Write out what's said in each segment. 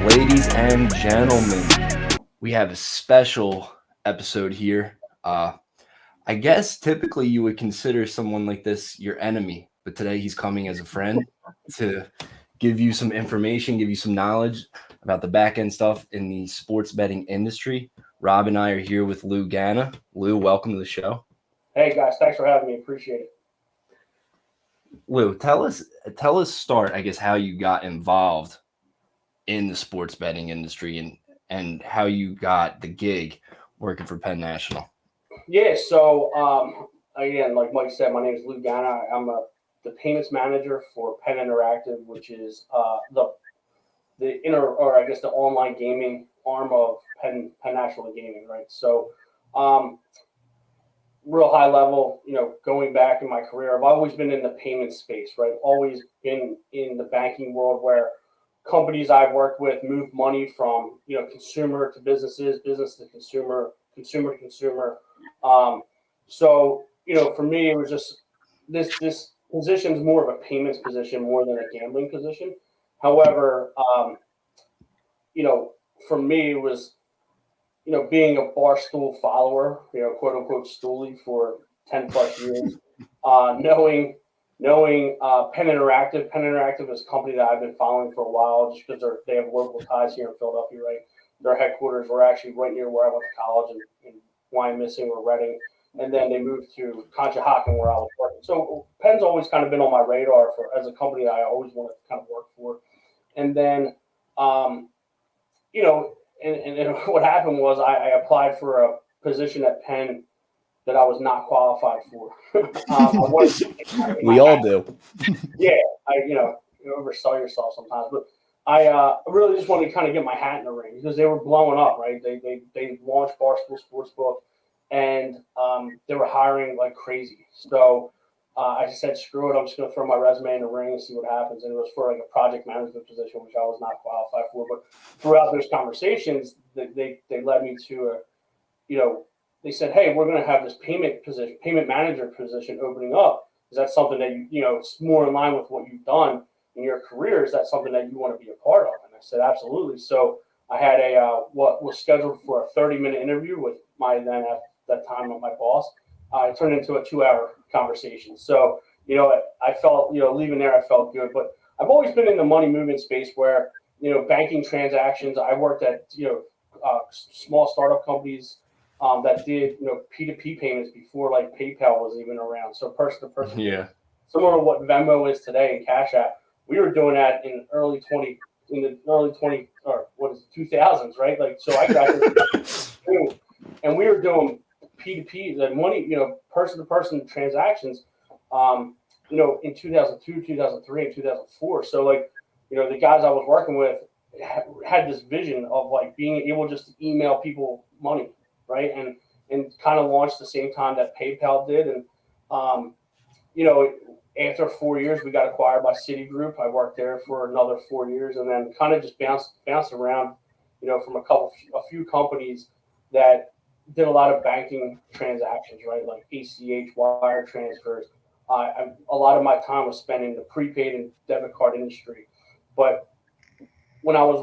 Ladies and gentlemen, we have a special episode here. I guess typically you would consider someone like this your enemy, but today he's coming as a friend to give you some information, give you some knowledge about the back end stuff in the sports betting industry. Rob and I are here with Lou Gana. Lou, welcome to the show. Hey guys, thanks for having me. Appreciate it. Lou, tell us start, I guess, how you got involved in the sports betting industry and how you got the gig working for Penn National. Yeah, so again, like Mike said, my name is Lou Gana. I'm the payments manager for Penn Interactive, which is the online gaming arm of Penn National Gaming, right? So real high level, going back in my career, I've always been in the payment space, right? Always been in the banking world where companies I've worked with move money from, consumer to businesses, business to consumer, consumer to consumer. So, for me, it was just this position is more of a payments position more than a gambling position. However, for me, it was, being a Barstool follower, quote unquote stoolie for 10 plus years, knowing Penn Interactive. Penn Interactive is a company that I've been following for a while just because they have local ties here in Philadelphia, right? Their headquarters were actually right near where I went to college in Wyomissing or Reading. And then they moved to Conshohocken where I was working. So Penn's always kind of been on my radar as a company that I always wanted to kind of work for. And then, and what happened was I applied for a position at Penn that I was not qualified for. We all do. Yeah, you oversell yourself sometimes, but I really just wanted to kind of get my hat in the ring because they were blowing up, right? They launched Barstool Sportsbook, and they were hiring like crazy. So I just said, screw it, I'm just going to throw my resume in the ring and see what happens. And it was for like a project management position, which I was not qualified for. But throughout those conversations, they led me to they said, hey, we're going to have this payment manager position opening up. Is that something that it's more in line with what you've done in your career? Is that something that you want to be a part of? And I said, absolutely. So I had what was scheduled for a 30-minute interview with my then at that time my boss. It turned into a 2-hour conversation. So, I felt, leaving there, I felt good. But I've always been in the money movement space where, banking transactions. I worked at, small startup companies that did, P2P payments before like PayPal was even around. So person to person. Yeah. Similar to what Venmo is today and Cash App. We were doing that in the early 2000s, right? Like, so I graduated and we were doing P2P, the money, person-to-person transactions, in 2002, 2003, and 2004. So, like, the guys I was working with had this vision of, like, being able just to email people money, right? And kind of launched the same time that PayPal did. And, after 4 years, we got acquired by Citigroup. I worked there for another 4 years and then kind of just bounced around, from a few companies that did a lot of banking transactions, right? Like ACH, wire transfers. A lot of my time was spent in the prepaid and debit card industry. But when I was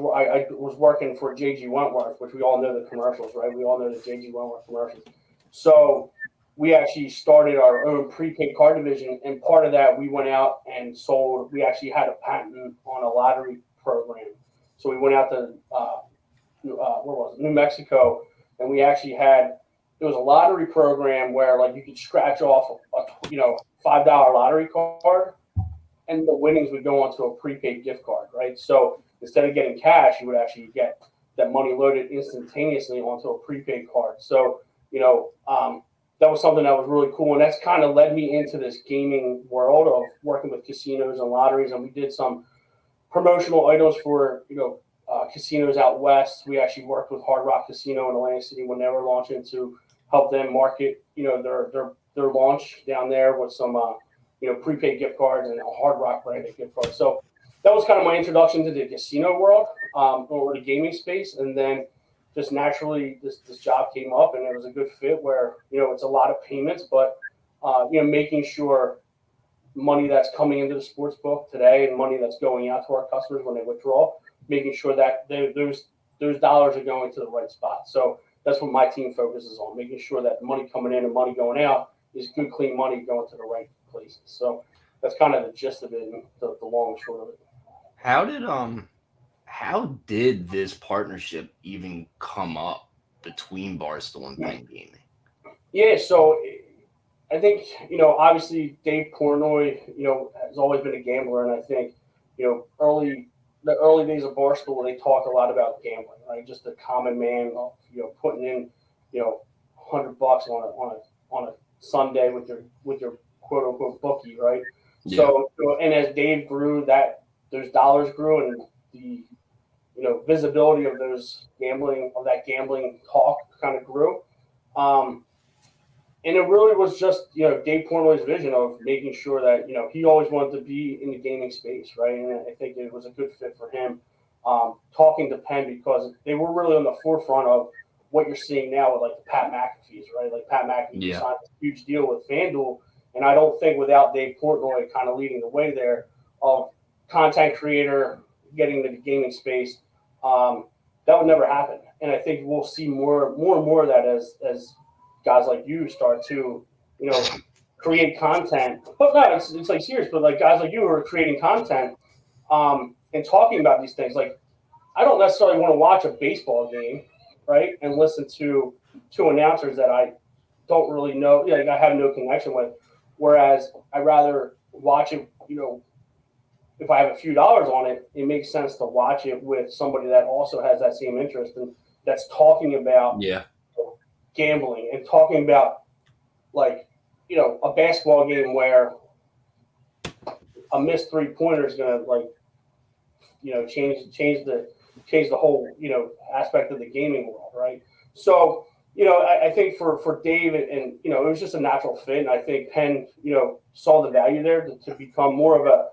working for J.G. Wentworth, which we all know the commercials, right? We all know the J.G. Wentworth commercials. So we actually started our own prepaid card division, and part of that we went out and sold. We actually had a patent on a lottery program. So we went out to New Mexico. And we actually it was a lottery program where like you could scratch off a $5 lottery card and the winnings would go onto a prepaid gift card, right? So instead of getting cash, you would actually get that money loaded instantaneously onto a prepaid card. So, that was something that was really cool. And that's kind of led me into this gaming world of working with casinos and lotteries. And we did some promotional items for, casinos out west. We actually worked with Hard Rock Casino in Atlantic City when they were launching to help them market, their launch down there with some, prepaid gift cards and a Hard Rock branded gift card. So that was kind of my introduction to the casino world or the gaming space. And then just naturally this job came up and it was a good fit where, it's a lot of payments, but, making sure money that's coming into the sports book today and money that's going out to our customers when they withdraw, making sure that those dollars are going to the right spot. So that's what my team focuses on, making sure that the money coming in and money going out is good, clean money going to the right places. So that's kind of the gist of it, and the long and short of it. How did this partnership even come up between Barstool and Penn Gaming? Yeah, so I think, obviously Dave Portnoy, has always been a gambler, and I think, the early days of Barstool, they talked a lot about gambling, right? Just the common man, putting in, $100 on a Sunday with your quote unquote bookie, right? Yeah. So, and as Dave grew, those dollars grew, and the visibility of that gambling talk kind of grew. And it really was just, Dave Portnoy's vision of making sure that, he always wanted to be in the gaming space, right? And I think it was a good fit for him, talking to Penn, because they were really on the forefront of what you're seeing now with, like, the Pat McAfee's, right? Like, Pat McAfee signed a huge deal with FanDuel, and I don't think without Dave Portnoy kind of leading the way there of content creator getting into the gaming space, that would never happen. And I think we'll see more and more of that as guys like you start to, create content. But no, it's like serious. But like guys like you who are creating content, and talking about these things. Like, I don't necessarily want to watch a baseball game, right, and listen to two announcers that I don't really know, like I have no connection with. Whereas I'd rather watch it, if I have a few dollars on it, it makes sense to watch it with somebody that also has that same interest and that's talking about gambling and talking about, like, a basketball game where a missed 3-pointer is going to, like, change the whole, aspect of the gaming world, right? So, I think for Dave and it was just a natural fit, and I think Penn, saw the value there to become more of a.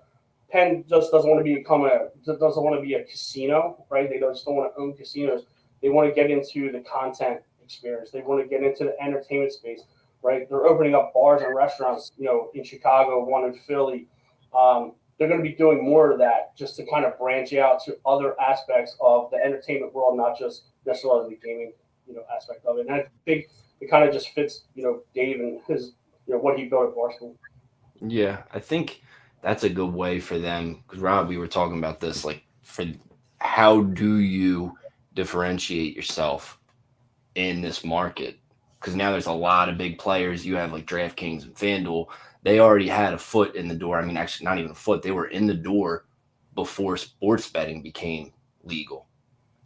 Penn just doesn't want to be a casino, right? They just don't want to own casinos. They want to get into the content experience. They want to get into the entertainment space, right? They're opening up bars and restaurants, in Chicago, one in Philly. They're going to be doing more of that just to kind of branch out to other aspects of the entertainment world, not just necessarily the gaming, aspect of it. And I think it kind of just fits, Dave and his, what he built at Barstool. Yeah, I think that's a good way for them, because Rob, we were talking about this, like, for how do you differentiate yourself in this market? Because now there's a lot of big players. You have like DraftKings and FanDuel. They already had a foot in the door. I mean, actually, not even a foot. They were in the door before sports betting became legal,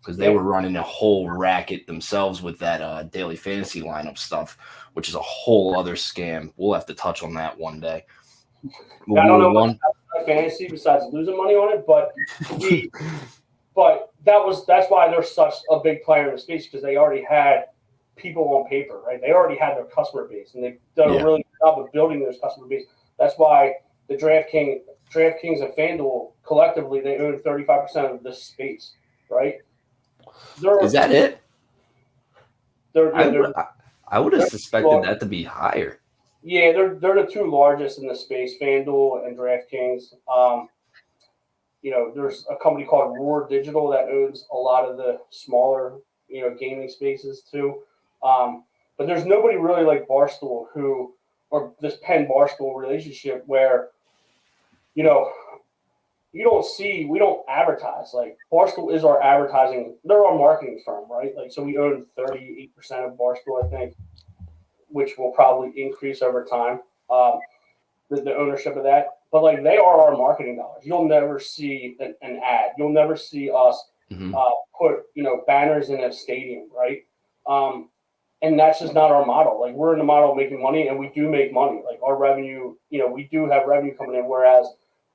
because they were running a whole racket themselves with that daily fantasy lineup stuff, which is a whole other scam. We'll have to touch on that one day. I don't know much about fantasy besides losing money on it, but that's why they're such a big player in the space, because they already had people on paper, right? They already had their customer base, and they've done a really good job of building their customer base. That's why the DraftKings and FanDuel collectively, they own 35% of this space, right? Is that it? I would have suspected that to be higher. Yeah, they're the two largest in the space, FanDuel and DraftKings. There's a company called Roar Digital that owns a lot of the smaller, gaming spaces too. But there's nobody really like Barstool or this Penn Barstool relationship where, we don't advertise. Like, Barstool is our advertising. They're our marketing firm, right? Like, so we own 38% of Barstool, I think, which will probably increase over time, the ownership of that. But, like, they are our marketing dollars. You'll never see an ad. You'll never see us put, banners in a stadium, right? And that's just not our model. Like, we're in the model of making money, and we do make money. Like, our revenue, we do have revenue coming in, whereas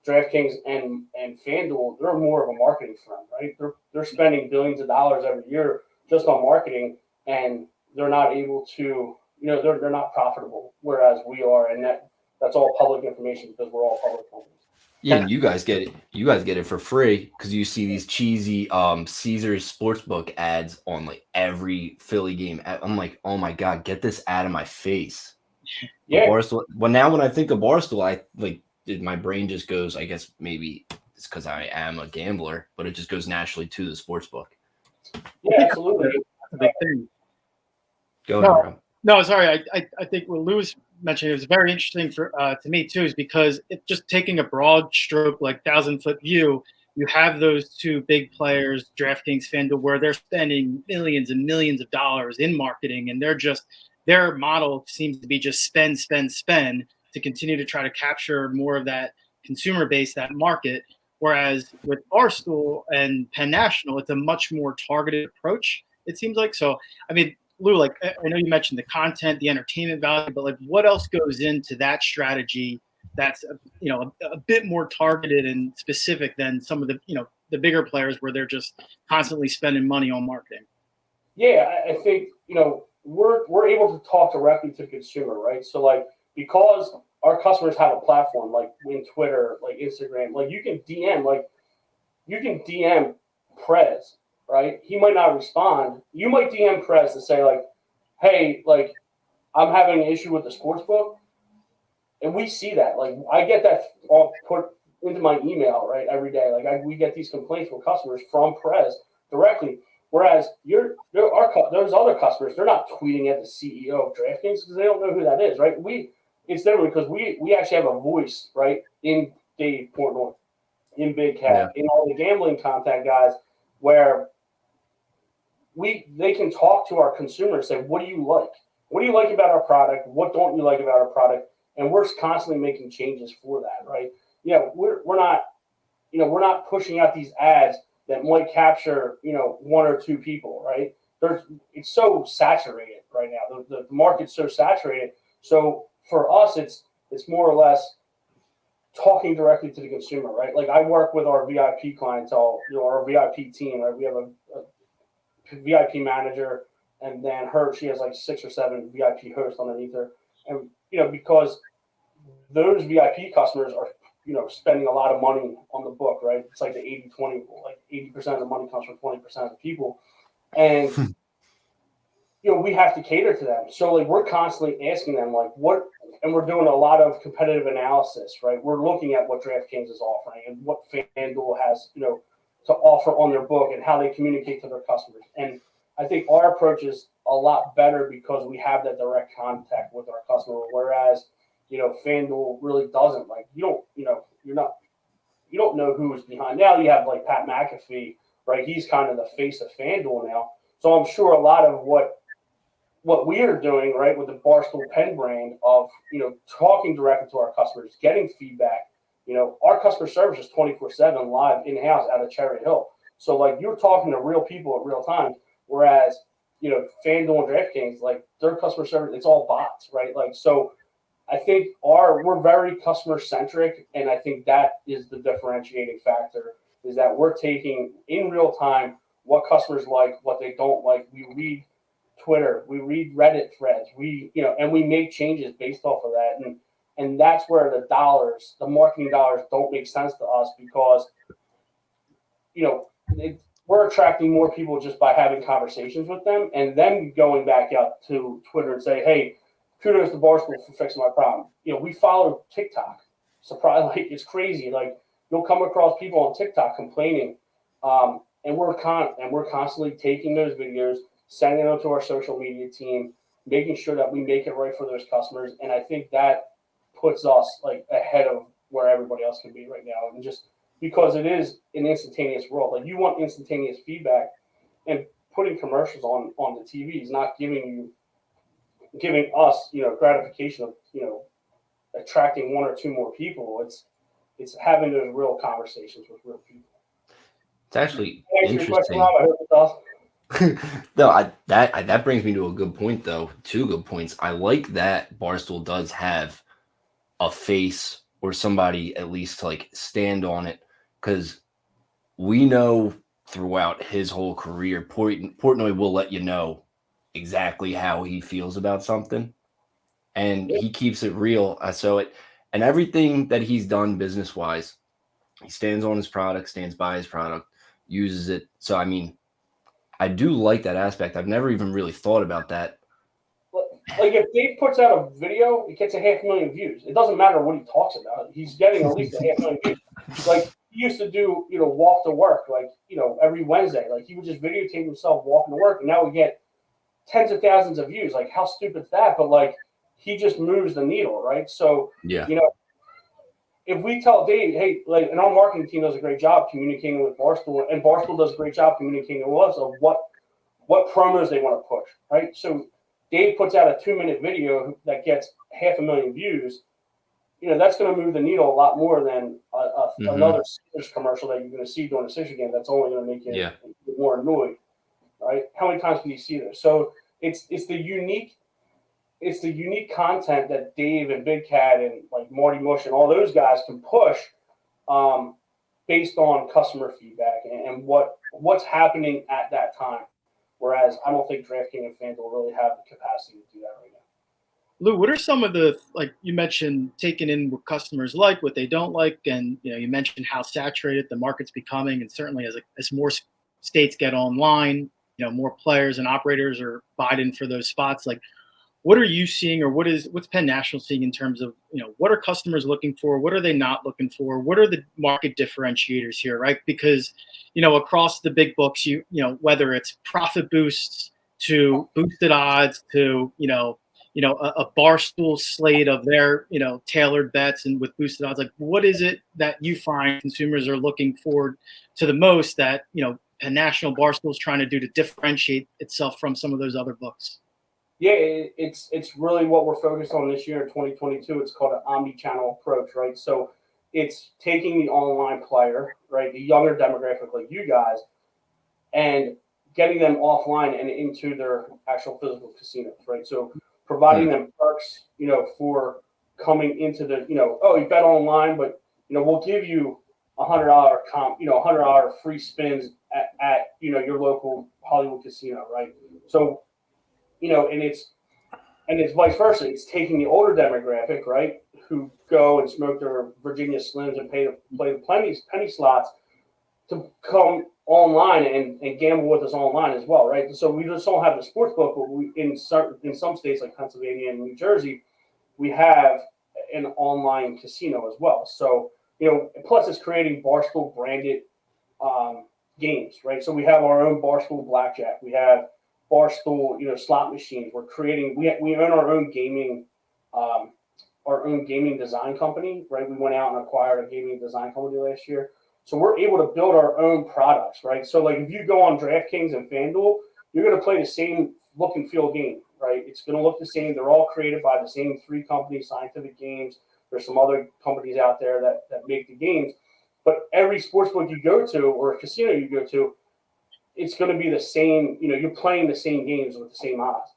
DraftKings and FanDuel, they're more of a marketing firm, right? They're spending billions of dollars every year just on marketing, and they're not able to, they're not profitable, whereas we are, and that's all public information because we're all public companies. Yeah, and you guys get it. You guys get it for free because you see these cheesy Caesars Sportsbook ads on like every Philly game. I'm like, oh my god, get this ad in my face. Yeah. Barstool. Well, now when I think of Barstool, I like my brain just goes, I guess maybe it's because I am a gambler, but it just goes naturally to the sports book. Yeah, absolutely. That's a big thing. Go ahead, Rob. No, sorry. I think what Lou was mentioning is very interesting for to me too, is because it's just taking a broad stroke, like 1,000-foot view. You have those two big players, DraftKings, FanDuel, where they're spending millions and millions of dollars in marketing, and their model seems to be just spend to continue to try to capture more of that consumer base, that market. Whereas with Barstool and Penn National, it's a much more targeted approach, it seems like. So, I mean, Lou, like, I know you mentioned the content, the entertainment value, but like, what else goes into that strategy that's a bit more targeted and specific than some of the bigger players where they're just constantly spending money on marketing? Yeah, I think we're able to talk directly to the consumer, right? So like, because our customers have a platform like in Twitter, like Instagram, like you can DM Prez, right? He might not respond. You might DM Prez to say like, hey, like I'm having an issue with the sports book. And we see that. Like I get that all put into my email, right, every day. Like we get these complaints from customers from Prez directly. Whereas those other customers, they're not tweeting at the CEO of DraftKings because they don't know who that is, right? It's different because we actually have a voice, right, in Dave Portnoy, in Big Cat, in all the gambling contact guys, where they can talk to our consumers, say, what do you like? What do you like about our product? What don't you like about our product? And we're constantly making changes for that, right? We're not pushing out these ads that might capture, one or two people, right? It's so saturated right now. The market's so saturated. So for us, it's more or less talking directly to the consumer, right? Like I work with our VIP clientele, our VIP team, right? We have a VIP manager, and then she has like 6 or 7 VIP hosts underneath her. And, because those VIP customers are, spending a lot of money on the book, right? It's like the 80-20 rule, like 80% of the money comes from 20% of the people. And, we have to cater to them. So like, we're constantly asking them like and we're doing a lot of competitive analysis, right? We're looking at what DraftKings is offering and what FanDuel has, to offer on their book and how they communicate to their customers. And I think our approach is a lot better because we have that direct contact with our customer. Whereas, FanDuel really doesn't. Like you don't know who's behind. Now you have like Pat McAfee, right? He's kind of the face of FanDuel now. So I'm sure a lot of what we are doing, right, with the Barstool Penn brand of, talking directly to our customers, getting feedback. Our customer service is 24/7 live in-house out of Cherry Hill. So like you're talking to real people at real time, whereas, FanDuel and DraftKings, like their customer service, it's all bots, right? Like, so I think we're very customer-centric, and I think that is the differentiating factor, is that we're taking in real time what customers like, what they don't like. We read Twitter, we read Reddit threads, and we make changes based off of that. And that's where the marketing dollars don't make sense to us because, we're attracting more people just by having conversations with them and then going back out to Twitter and say, hey, kudos to Barstool for fixing my problem. We follow TikTok. Surprise, like it's crazy. Like you'll come across people on TikTok complaining, and we're constantly taking those videos, sending them to our social media team, making sure that we make it right for those customers. And I think that puts us like ahead of where everybody else can be right now. And just because it is an instantaneous world, like you want instantaneous feedback, and putting commercials on the TV is not giving us, gratification of, attracting 1 or 2 more people. It's having those real conversations with real people. It's actually interesting. interesting. I hope it does. No, that brings me to a good point, though. 2 good points. I like that Barstool does have a face or somebody at least to like stand on it, because we know throughout his whole career, Portnoy will let you know exactly how he feels about something, and he keeps it real. And everything that he's done business wise, he stands on his product, stands by his product, uses it. So I mean, I do like that aspect. I've never even really thought about that. like if Dave puts out a video, it gets 500,000 views. It doesn't matter what he talks about. He's getting at least 500,000 views. Like he used to do, walk to work, like, every Wednesday. Like he would just videotape himself walking to work, and now we get tens of thousands of views. Like how stupid is that? But like he just moves the needle, right? So yeah, if we tell Dave, hey, like, and our marketing team does a great job communicating with Barstool, and Barstool does a great job communicating with us of what promos they want to push, right? So Dave puts out a 2-minute video that gets 500,000 views. That's going to move the needle a lot more than another Caesars commercial that you're going to see during a Caesars game. That's only going to make you more annoyed, right? How many times can you see this? So it's the unique content that Dave and Big Cat and like Marty Mush and all those guys can push based on customer feedback and what's happening at that time. Whereas I don't think DraftKings and FanDuel really have the capacity to do that right now. Lou, what are some of the, like you mentioned, taking in what customers like, what they don't like, and you mentioned how saturated the market's becoming, and certainly as more states get online, more players and operators are vying for those spots. Like, what are you seeing, or what's Penn National seeing in terms of what are customers looking for, what are they not looking for, what are the market differentiators here, right? Because across the big books, whether it's profit boosts to boosted odds to a Barstool slate of their tailored bets and with boosted odds, like what is it that you find consumers are looking forward to the most that Penn National, Barstool's trying to do to differentiate itself from some of those other books? Yeah, it's really what we're focused on this year in 2022. It's called an omni-channel approach, right? So it's taking the online player, right, the younger demographic like you guys, and getting them offline and into their actual physical casinos, right? So providing them perks, for coming into the, you bet online, but we'll give you $100 comp, $100 free spins at your local Hollywood casino, right? So and it's vice versa. It's taking the older demographic, right, who go and smoke their Virginia Slims and play the penny slots to come online and gamble with us online as well, right? So we just don't have the sports book, but in some states like Pennsylvania and New Jersey, we have an online casino as well. So plus it's creating Barstool branded games, right? So we have our own Barstool Blackjack. We have Barstool, slot machines. We're creating. We own our own gaming design company, right? We went out and acquired a gaming design company last year, so we're able to build our own products, right? So like if you go on DraftKings and FanDuel, you're going to play the same look and feel game, right? It's going to look the same. They're all created by the same 3 companies, Scientific Games. There's some other companies out there that make the games, but every sportsbook you go to or a casino you go to, it's going to be the same, you're playing the same games with the same odds.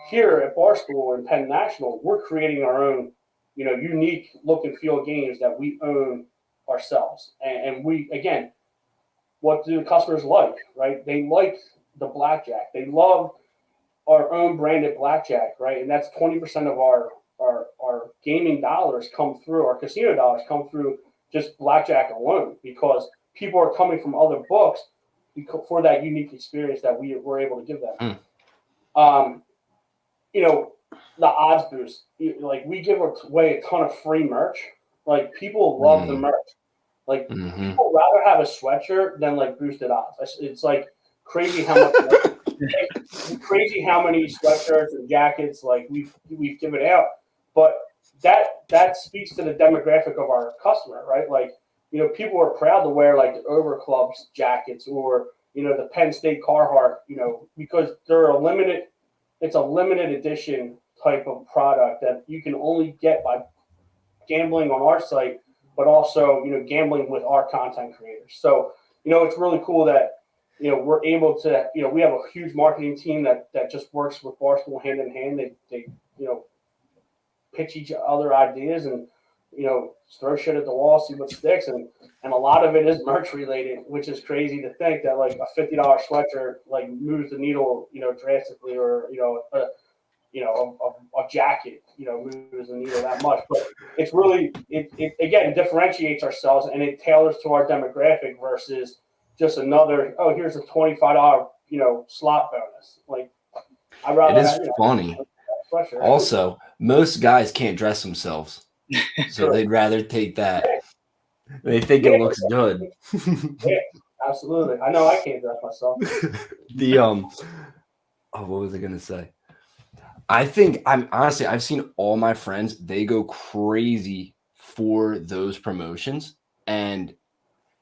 Here at Barstool and Penn National, we're creating our own, unique look and feel games that we own ourselves. And we, again, what do the customers like, right? They like the blackjack. They love our own branded blackjack, right? And that's 20% of our gaming dollars come through, our casino dollars come through just blackjack alone, because people are coming from other books for that unique experience that we were able to give them. The odds boost, like we give away a ton of free merch. Like people love the merch. Like people rather have a sweatshirt than like boosted odds. It's like crazy how many sweatshirts and jackets like we've given out. But that speaks to the demographic of our customer, right? Like, people are proud to wear like the Over Clubs jackets or, the Penn State Carhartt, because it's a limited edition type of product that you can only get by gambling on our site, but also, gambling with our content creators. So, it's really cool that, we're able to, we have a huge marketing team that just works with Barstool hand in hand. They pitch each other ideas and, throw shit at the wall, see what sticks. And a lot of it is merch related, which is crazy to think that like a $50 sweatshirt like moves the needle, drastically, or, a jacket, moves the needle that much. But it's really, it again differentiates ourselves, and it tailors to our demographic versus just another, here's a $25, slot bonus. Like, I'd rather it is funny. sweatshirt. Also, most guys can't dress themselves, so they'd rather take that. They think it looks good. Yeah, absolutely. I know I can't dress myself. What was I gonna say? I think I've seen all my friends, they go crazy for those promotions. And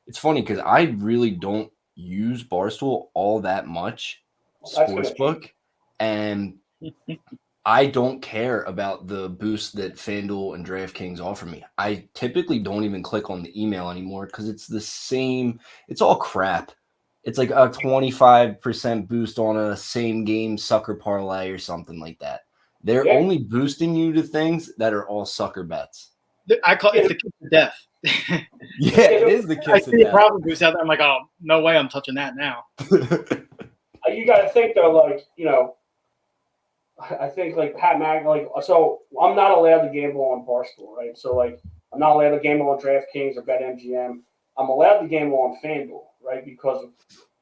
it's funny because I really don't use Barstool all that much, Sportsbook, and I don't care about the boost that FanDuel and DraftKings offer me. I typically don't even click on the email anymore because it's the same. It's all crap. It's like a 25% boost on a same game sucker parlay or something like that. They're only boosting you to things that are all sucker bets. I call it the kiss of death. Yeah, it is the kiss I of see a death. problem boost out there. I'm like, oh, no way I'm touching that now. You got to think, though, like, you know, I think, like, Pat Mag, like, so I'm not allowed to gamble on Barstool, right? So, like, I'm not allowed to gamble on DraftKings or BetMGM. I'm allowed to gamble on FanDuel, right? Because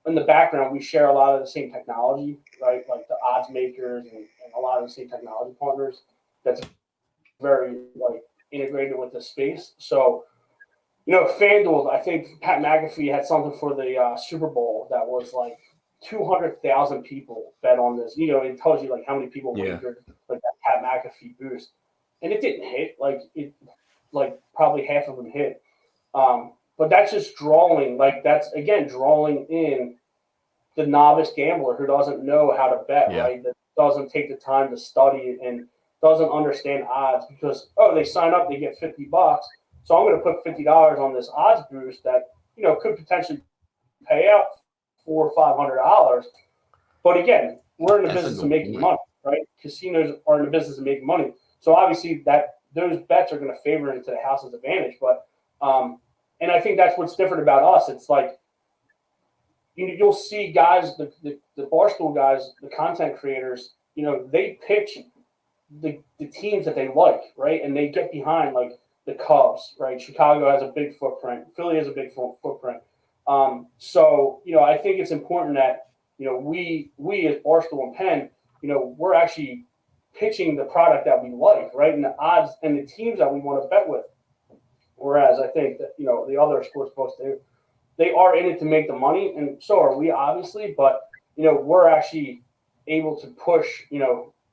in the background, we share a lot of the same technology, right? Like the odds makers and a lot of the same technology partners. That's very, like, integrated with the space. So, you know, FanDuel, I think Pat McAfee had something for the Super Bowl that was like 200,000 people bet on this. You know, it tells you like how many people wagered like that Pat McAfee boost, and it didn't hit. Like probably half of them hit. But that's just drawing. Like that's again drawing in the novice gambler who doesn't know how to bet, right? That doesn't take the time to study it and doesn't understand odds because they sign up, they get $50. So I'm going to put $50 on this odds boost that could potentially pay out $400 or $500. But again, we're in the business of making money, right? Casinos are in the business of making money, so obviously that those bets are going to favor into the house's advantage. But and I think that's what's different about us. It's like you'll see guys, the Barstool guys, the content creators, they pitch the teams that they like, right? And they get behind like the Cubs, right? Chicago has a big footprint. Philly has a big footprint. So, I think it's important that, we as Barstool and Penn, we're actually pitching the product that we like, right? And the odds and the teams that we want to bet with. Whereas I think that, the other sports books, they are in it to make the money, and so are we, obviously. But, we're actually able to push,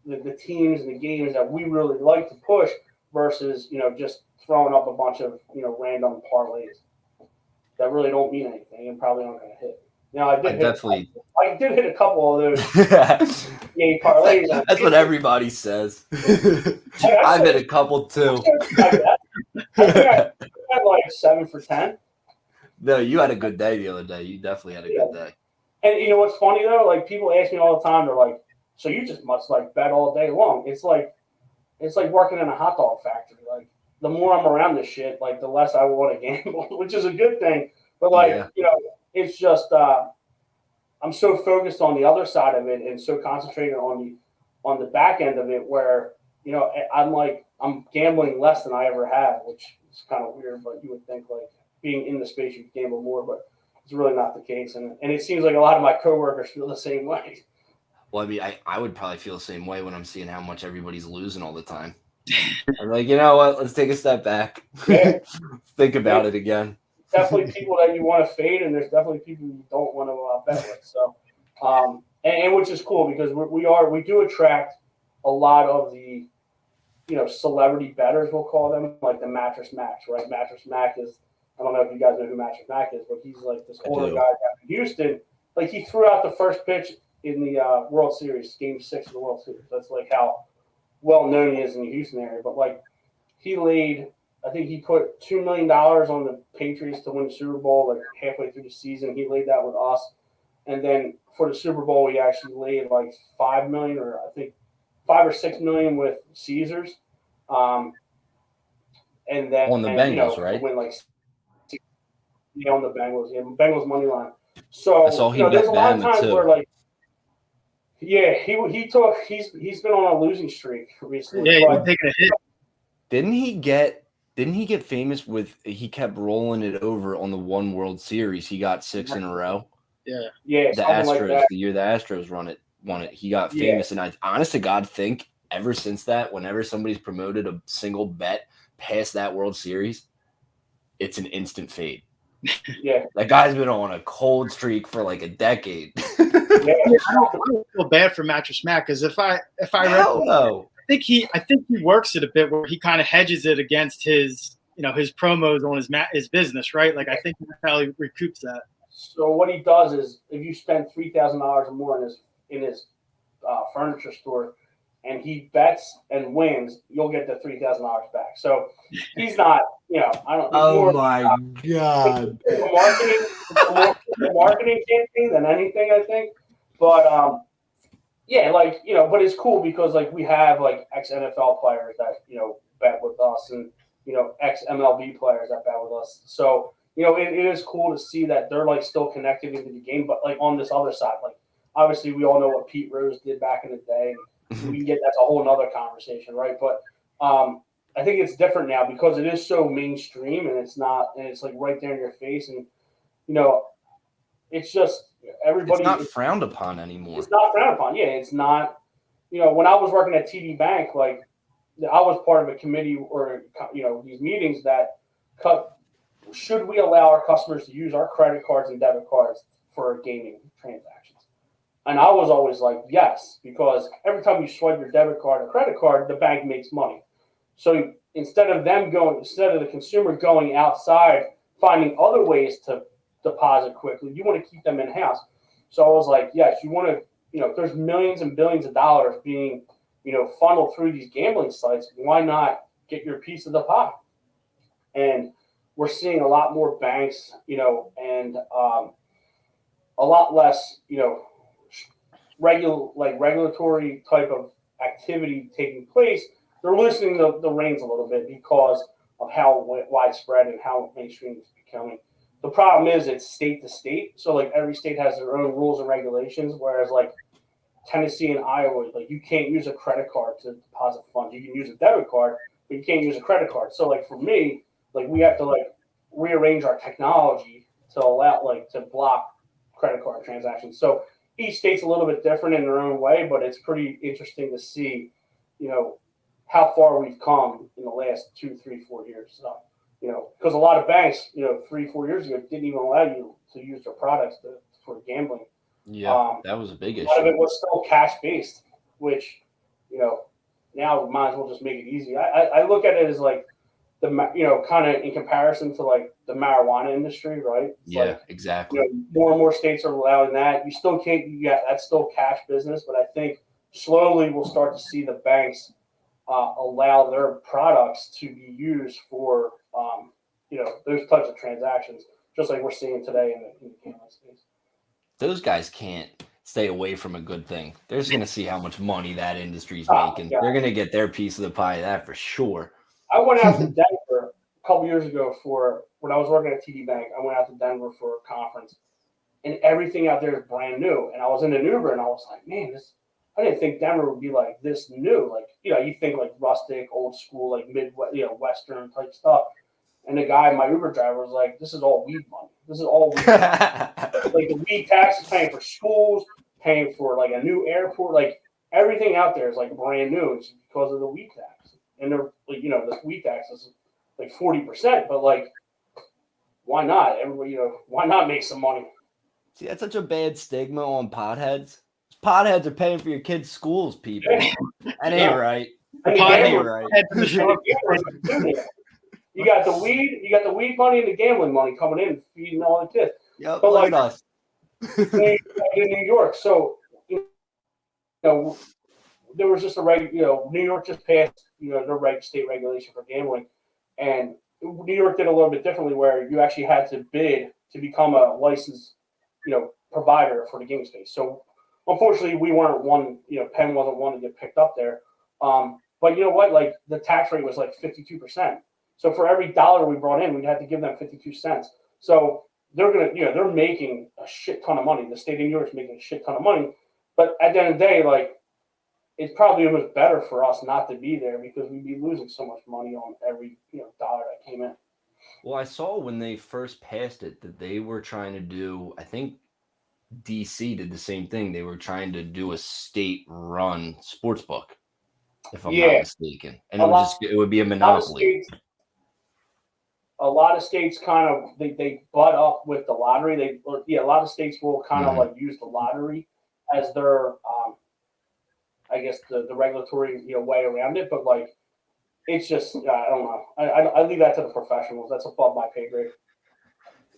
the teams and the games that we really like to push versus, just throwing up a bunch of, random parlays that really don't mean anything and probably aren't going to hit. Now, I did hit a couple of those game parlays. That's what everybody says. I've hit a couple too. I had like 7 for 10. No, you had a good day the other day. You definitely had a good day. And you know what's funny though? Like people ask me all the time. They're like, "So you just must like bet all day long?" It's like working in a hot dog factory. Like the more I'm around this shit, like the less I want to gamble, which is a good thing. But like it's just I'm so focused on the other side of it and so concentrated on the back end of it where I'm gambling less than I ever have, which is kind of weird. But you would think like being in the space you gamble more, but it's really not the case. And it seems like a lot of my coworkers feel the same way. Well, I mean, I would probably feel the same way when I'm seeing how much everybody's losing all the time. I'm like, you know what? Let's take a step back. Yeah. Think about it again. Definitely people that you want to fade, and there's definitely people you don't want to bet with. So, and which is cool because we do attract a lot of the celebrity bettors, we'll call them, like the Mattress Max, right? Mattress Mac is, I don't know if you guys know who Mattress Mac is, but he's like this older guy down in Houston. Like he threw out the first pitch in the World Series, Game 6 of the World Series. That's like how well known he is in the Houston area. But like he put $2 million on the Patriots to win the Super Bowl like halfway through the season. He laid that with us. And then for the Super Bowl, he actually laid like $5 million or I think $5 or $6 million with Caesars. And then on the Bengals, right? Win like on the Bengals, Bengals money line. So I saw there's a lot of times where like, he's been on a losing streak recently. Yeah, he's taking a hit. Didn't he get famous with he kept rolling it over on the one World Series? He got 6 in a row. Yeah. The Astros, the year the Astros won it. He got famous, and I honest to God think ever since that, whenever somebody's promoted a single bet past that World Series, it's an instant fade. Yeah, That guy's been on a cold streak for like a decade. yeah. I don't feel bad for Mattress Mac because if I Hell no. I think he works it a bit where he kind of hedges it against his his promos on his business, right? Like I think that's how he recoups that. So what he does is, if you spend $3,000 or more in his furniture store, and he bets and wins, you'll get the $3,000 back. So he's not, I don't. Oh my God! More marketing campaign than anything, I think. But yeah, like but it's cool because like we have like ex NFL players that bet with us, and ex MLB players that bet with us. So it is cool to see that they're like still connected into the game, but like on this other side, like obviously we all know what Pete Rose did back in the day. That's a whole nother conversation, right? But I think it's different now because it is so mainstream and it's like right there in your face, and it's just everybody. It's not frowned upon anymore. It's not frowned upon. Yeah, it's not. When I was working at TD Bank, like I was part of a committee or these meetings that should we allow our customers to use our credit cards and debit cards for gaming transactions? And I was always like, yes, because every time you swipe your debit card or credit card, the bank makes money. So instead of the consumer going outside finding other ways to deposit quickly, you want to keep them in house. So I was like, yes, you want to, there's millions and billions of dollars being, funneled through these gambling sites. Why not get your piece of the pie? And we're seeing a lot more banks, and a lot less, regulatory type of activity taking place. They're loosening the reins a little bit because of how widespread and how mainstream it's becoming. The problem is it's state to state. So like every state has their own rules and regulations, whereas like Tennessee and Iowa, like you can't use a credit card to deposit funds. You can use a debit card, but you can't use a credit card. So like for me, like we have to like rearrange our technology to allow to block credit card transactions. So each state's a little bit different in their own way, but it's pretty interesting to see, how far we've come in the last 2, 3, 4 years. So, because a lot of banks, 3, 4 years ago didn't even allow you to use their products for gambling. Yeah, that was a big issue. A lot of it was still cash based, which, now we might as well just make it easy. I look at it as like kind of in comparison to like the marijuana industry, right? It's exactly. More and more states are allowing that. You still can't. That's still cash business, but I think slowly we'll start to see the banks allow their products to be used for those types of transactions, just like we're seeing today in the gambling space. Those guys can't stay away from a good thing. They're just going to see how much money that industry's making. They're going to get their piece of the pie, that for sure. I went out to Denver a couple years ago for when I was working at TD Bank. I went out to Denver for a conference, and everything out there is brand new. And I was in an Uber, and I was like, man, I didn't think Denver would be like this new. Like, you think like rustic, old school, like Midwest, Western type stuff. And the guy, my Uber driver, was like, this is all weed money. This is all weed money. Like the weed tax is paying for schools, paying for like a new airport. Like everything out there is like brand new. It's because of the weed tax. And they're like, the weed tax is like 40%, but like, why not? Everybody, why not make some money? See, that's such a bad stigma on potheads. Potheads are paying for your kids' schools, people. That ain't right. That ain't right. You got the weed money and the gambling money coming in, feeding all the kids. Yep, but look like at us. in New York, so there was just New York just passed their state regulation for gambling, and New York did a little bit differently where you actually had to bid to become a licensed provider for the gaming space. So unfortunately, we weren't one. Penn wasn't one to get picked up there. But you know what? Like the tax rate was like 52%. So for every dollar we brought in, we'd have to give them 52 cents. So they're they're making a shit ton of money. The state of New York is making a shit ton of money. But at the end of the day, like it's probably almost better for us not to be there because we'd be losing so much money on every dollar that came in. Well, I saw when they first passed it that they were trying to do. I think DC did the same thing. They were trying to do a state-run sports book. if I'm not mistaken. And it would be a monopoly. A lot of states kind of they butt up with the lottery. A lot of states will kind of like use the lottery as their I guess the regulatory way around it. But like it's just I don't know. I leave that to the professionals. That's above my pay grade.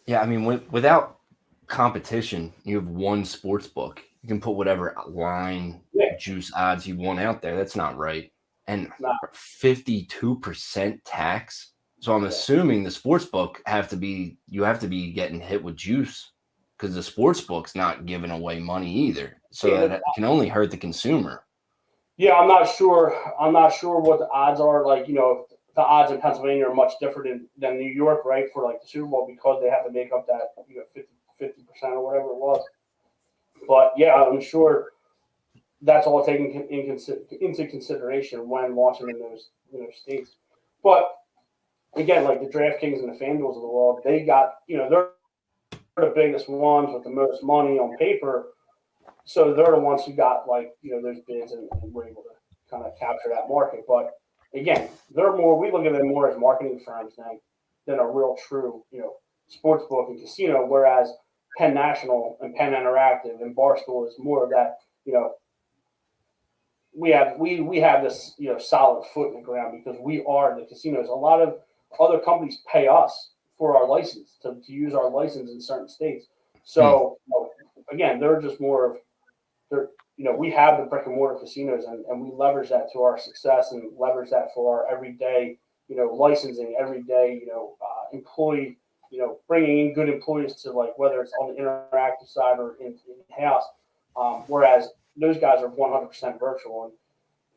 Yeah, I mean, without competition, you have one sports book. You can put whatever line juice odds you want out there. That's not right. And 52% tax. So I'm assuming the sports book you have to be getting hit with juice because the sports book's not giving away money either. So that can only hurt the consumer. Yeah, I'm not sure. I'm not sure what the odds are. Like, the odds in Pennsylvania are much different than New York, right? For like the Super Bowl because they have to make up that 50% or whatever it was. But yeah, I'm sure that's all taken into consideration when launching in those states. But again, like the DraftKings and the FanDuels of the world, they got they're the biggest ones with the most money on paper. So they're the ones who got like those bids and were able to kind of capture that market. But again, we look at them more as marketing firms than a real true sports book and casino. Whereas Penn National and Penn Interactive and Barstool is more of that we have this solid foot in the ground because we are the casinos. A lot of other companies pay us for our license to use our license in certain states. So again, they're just more of we have the brick and mortar casinos and we leverage that to our success and leverage that for our everyday licensing, everyday employee bringing in good employees to like whether it's on the interactive side or in house. Whereas those guys are 100% virtual and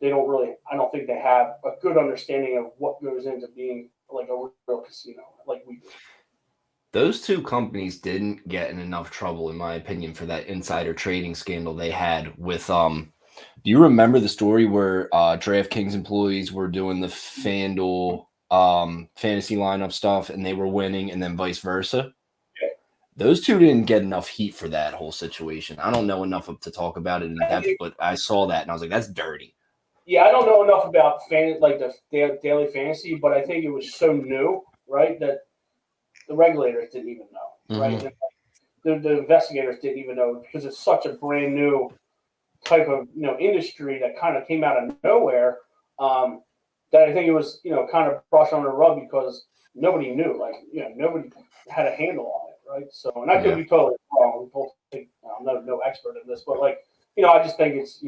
they don't really. I don't think they have a good understanding of what goes into being like a real casino like we do. Those two companies didn't get in enough trouble, in my opinion, for that insider trading scandal they had with. Do you remember the story where DraftKings employees were doing the FanDuel fantasy lineup stuff and they were winning, and then vice versa? Yeah. Those two didn't get enough heat for that whole situation. I don't know enough to talk about it in depth, but I saw that and I was like, "That's dirty." Yeah, I don't know enough about the daily fantasy, but I think it was so new, right, that the regulators didn't even know, right? And the investigators didn't even know because it's such a brand new type of industry that kind of came out of nowhere. That I think it was kind of brushed under the rug because nobody knew, like nobody had a handle on it, right? So, and I could be totally wrong. I'm no expert in this, but like I just think it's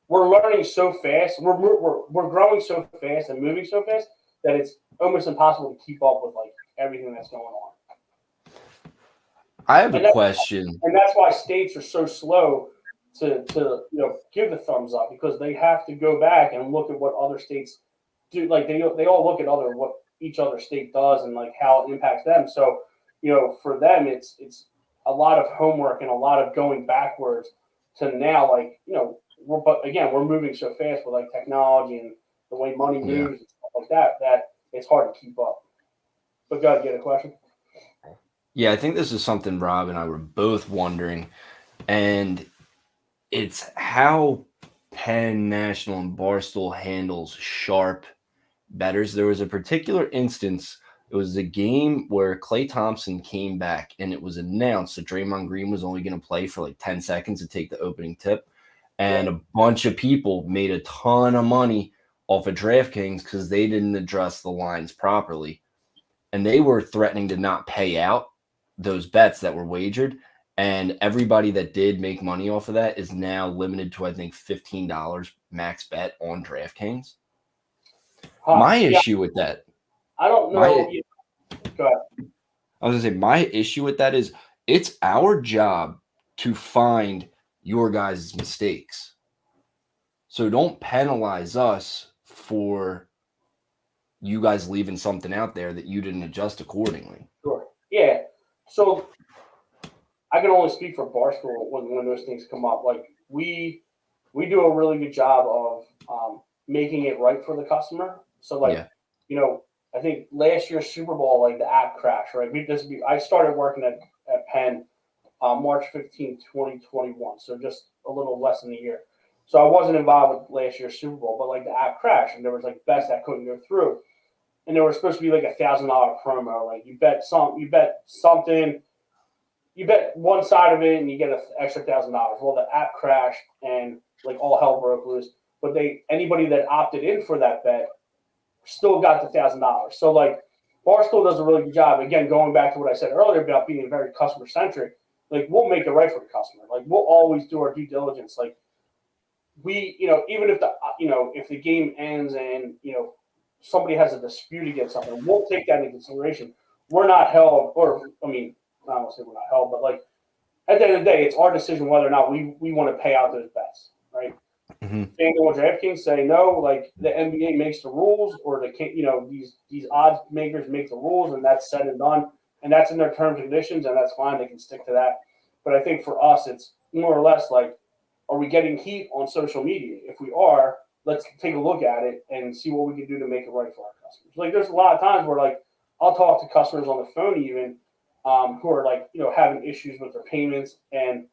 we're learning so fast, we're growing so fast and moving so fast that it's almost impossible to keep up with like everything that's going on. I have a question, and that's why states are so slow to give the thumbs up because they have to go back and look at what other states do. Like they all look at what each other state does and like how it impacts them. So for them it's a lot of homework and a lot of going backwards to now like we're moving so fast with like technology and the way money moves and stuff like that it's hard to keep up. But go ahead, get a question. Yeah, I think this is something Rob and I were both wondering, and it's how Penn National and Barstool handles sharp bettors. There was a particular instance. It was a game where Klay Thompson came back, and it was announced that Draymond Green was only going to play for like 10 seconds to take the opening tip. And a bunch of people made a ton of money off of DraftKings because they didn't address the lines properly. And they were threatening to not pay out those bets that were wagered. And everybody that did make money off of that is now limited to, I think, $15 max bet on DraftKings. My issue with that. I don't know. Go ahead. I was going to say, my issue with that is it's our job to find your guys' mistakes. So don't penalize us for you guys leaving something out there that you didn't adjust accordingly. Sure. Yeah. So I can only speak for Barstool when those things come up. Like we do a really good job of making it right for the customer. So like I think last year's Super Bowl, like the app crashed, right? I started working at Penn March 15, 2021, so just a little less than a year. So I wasn't involved with last year's Super Bowl, but like the app crashed and there was like bets that couldn't go through. And there was supposed to be like $1,000 promo. Like you bet something, you bet one side of it and you get an extra $1,000. Well, the app crashed and like all hell broke loose. But anybody that opted in for that bet still got the $1,000. So like Barstool does a really good job. Again, going back to what I said earlier about being very customer centric, like we'll make it right for the customer. Like we'll always do our due diligence. Like we, even if if the game ends and somebody has a dispute against something, we'll take that into consideration. We're not held, or I mean, I don't want to say we're not held, but like at the end of the day, it's our decision whether or not we want to pay out those bets, right? Mm-hmm. FanDuel and DraftKings say no, like the NBA makes the rules, or these odds makers make the rules, and that's said and done, and that's in their terms and conditions, and that's fine. They can stick to that. But I think for us, it's more or less like, are we getting heat on social media? If we are, let's take a look at it and see what we can do to make it right for our customers. Like there's a lot of times where like I'll talk to customers on the phone even who are like having issues with their payments, and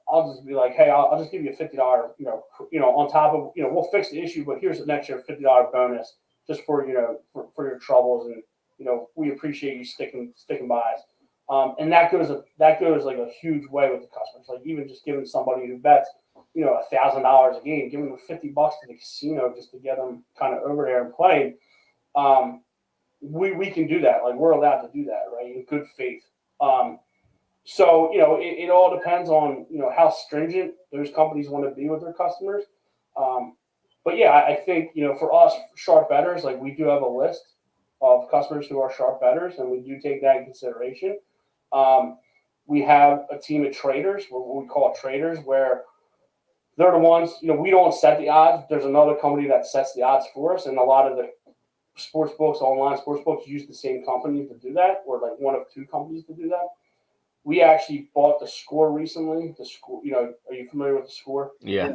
I'll just be like, hey, I'll just give you a $50 on top of we'll fix the issue, but here's an extra $50 bonus just for for your troubles, and we appreciate you sticking by us. And that goes like a huge way with the customers. Like even just giving somebody who bets $1,000 a game, giving them $50 to the casino just to get them kind of over there and play. We can do that. Like we're allowed to do that, right? In good faith. So it all depends on how stringent those companies want to be with their customers. But yeah, I think for us sharp bettors, like we do have a list of customers who are sharp bettors, and we do take that in consideration. We have a team of traders, what we call traders, where they're the ones, we don't set the odds. There's another company that sets the odds for us, and a lot of the sports books, online sports books, use the same company to do that, or like one of two companies to do that. We actually bought the Score recently. The Score, are you familiar with the Score? Yeah.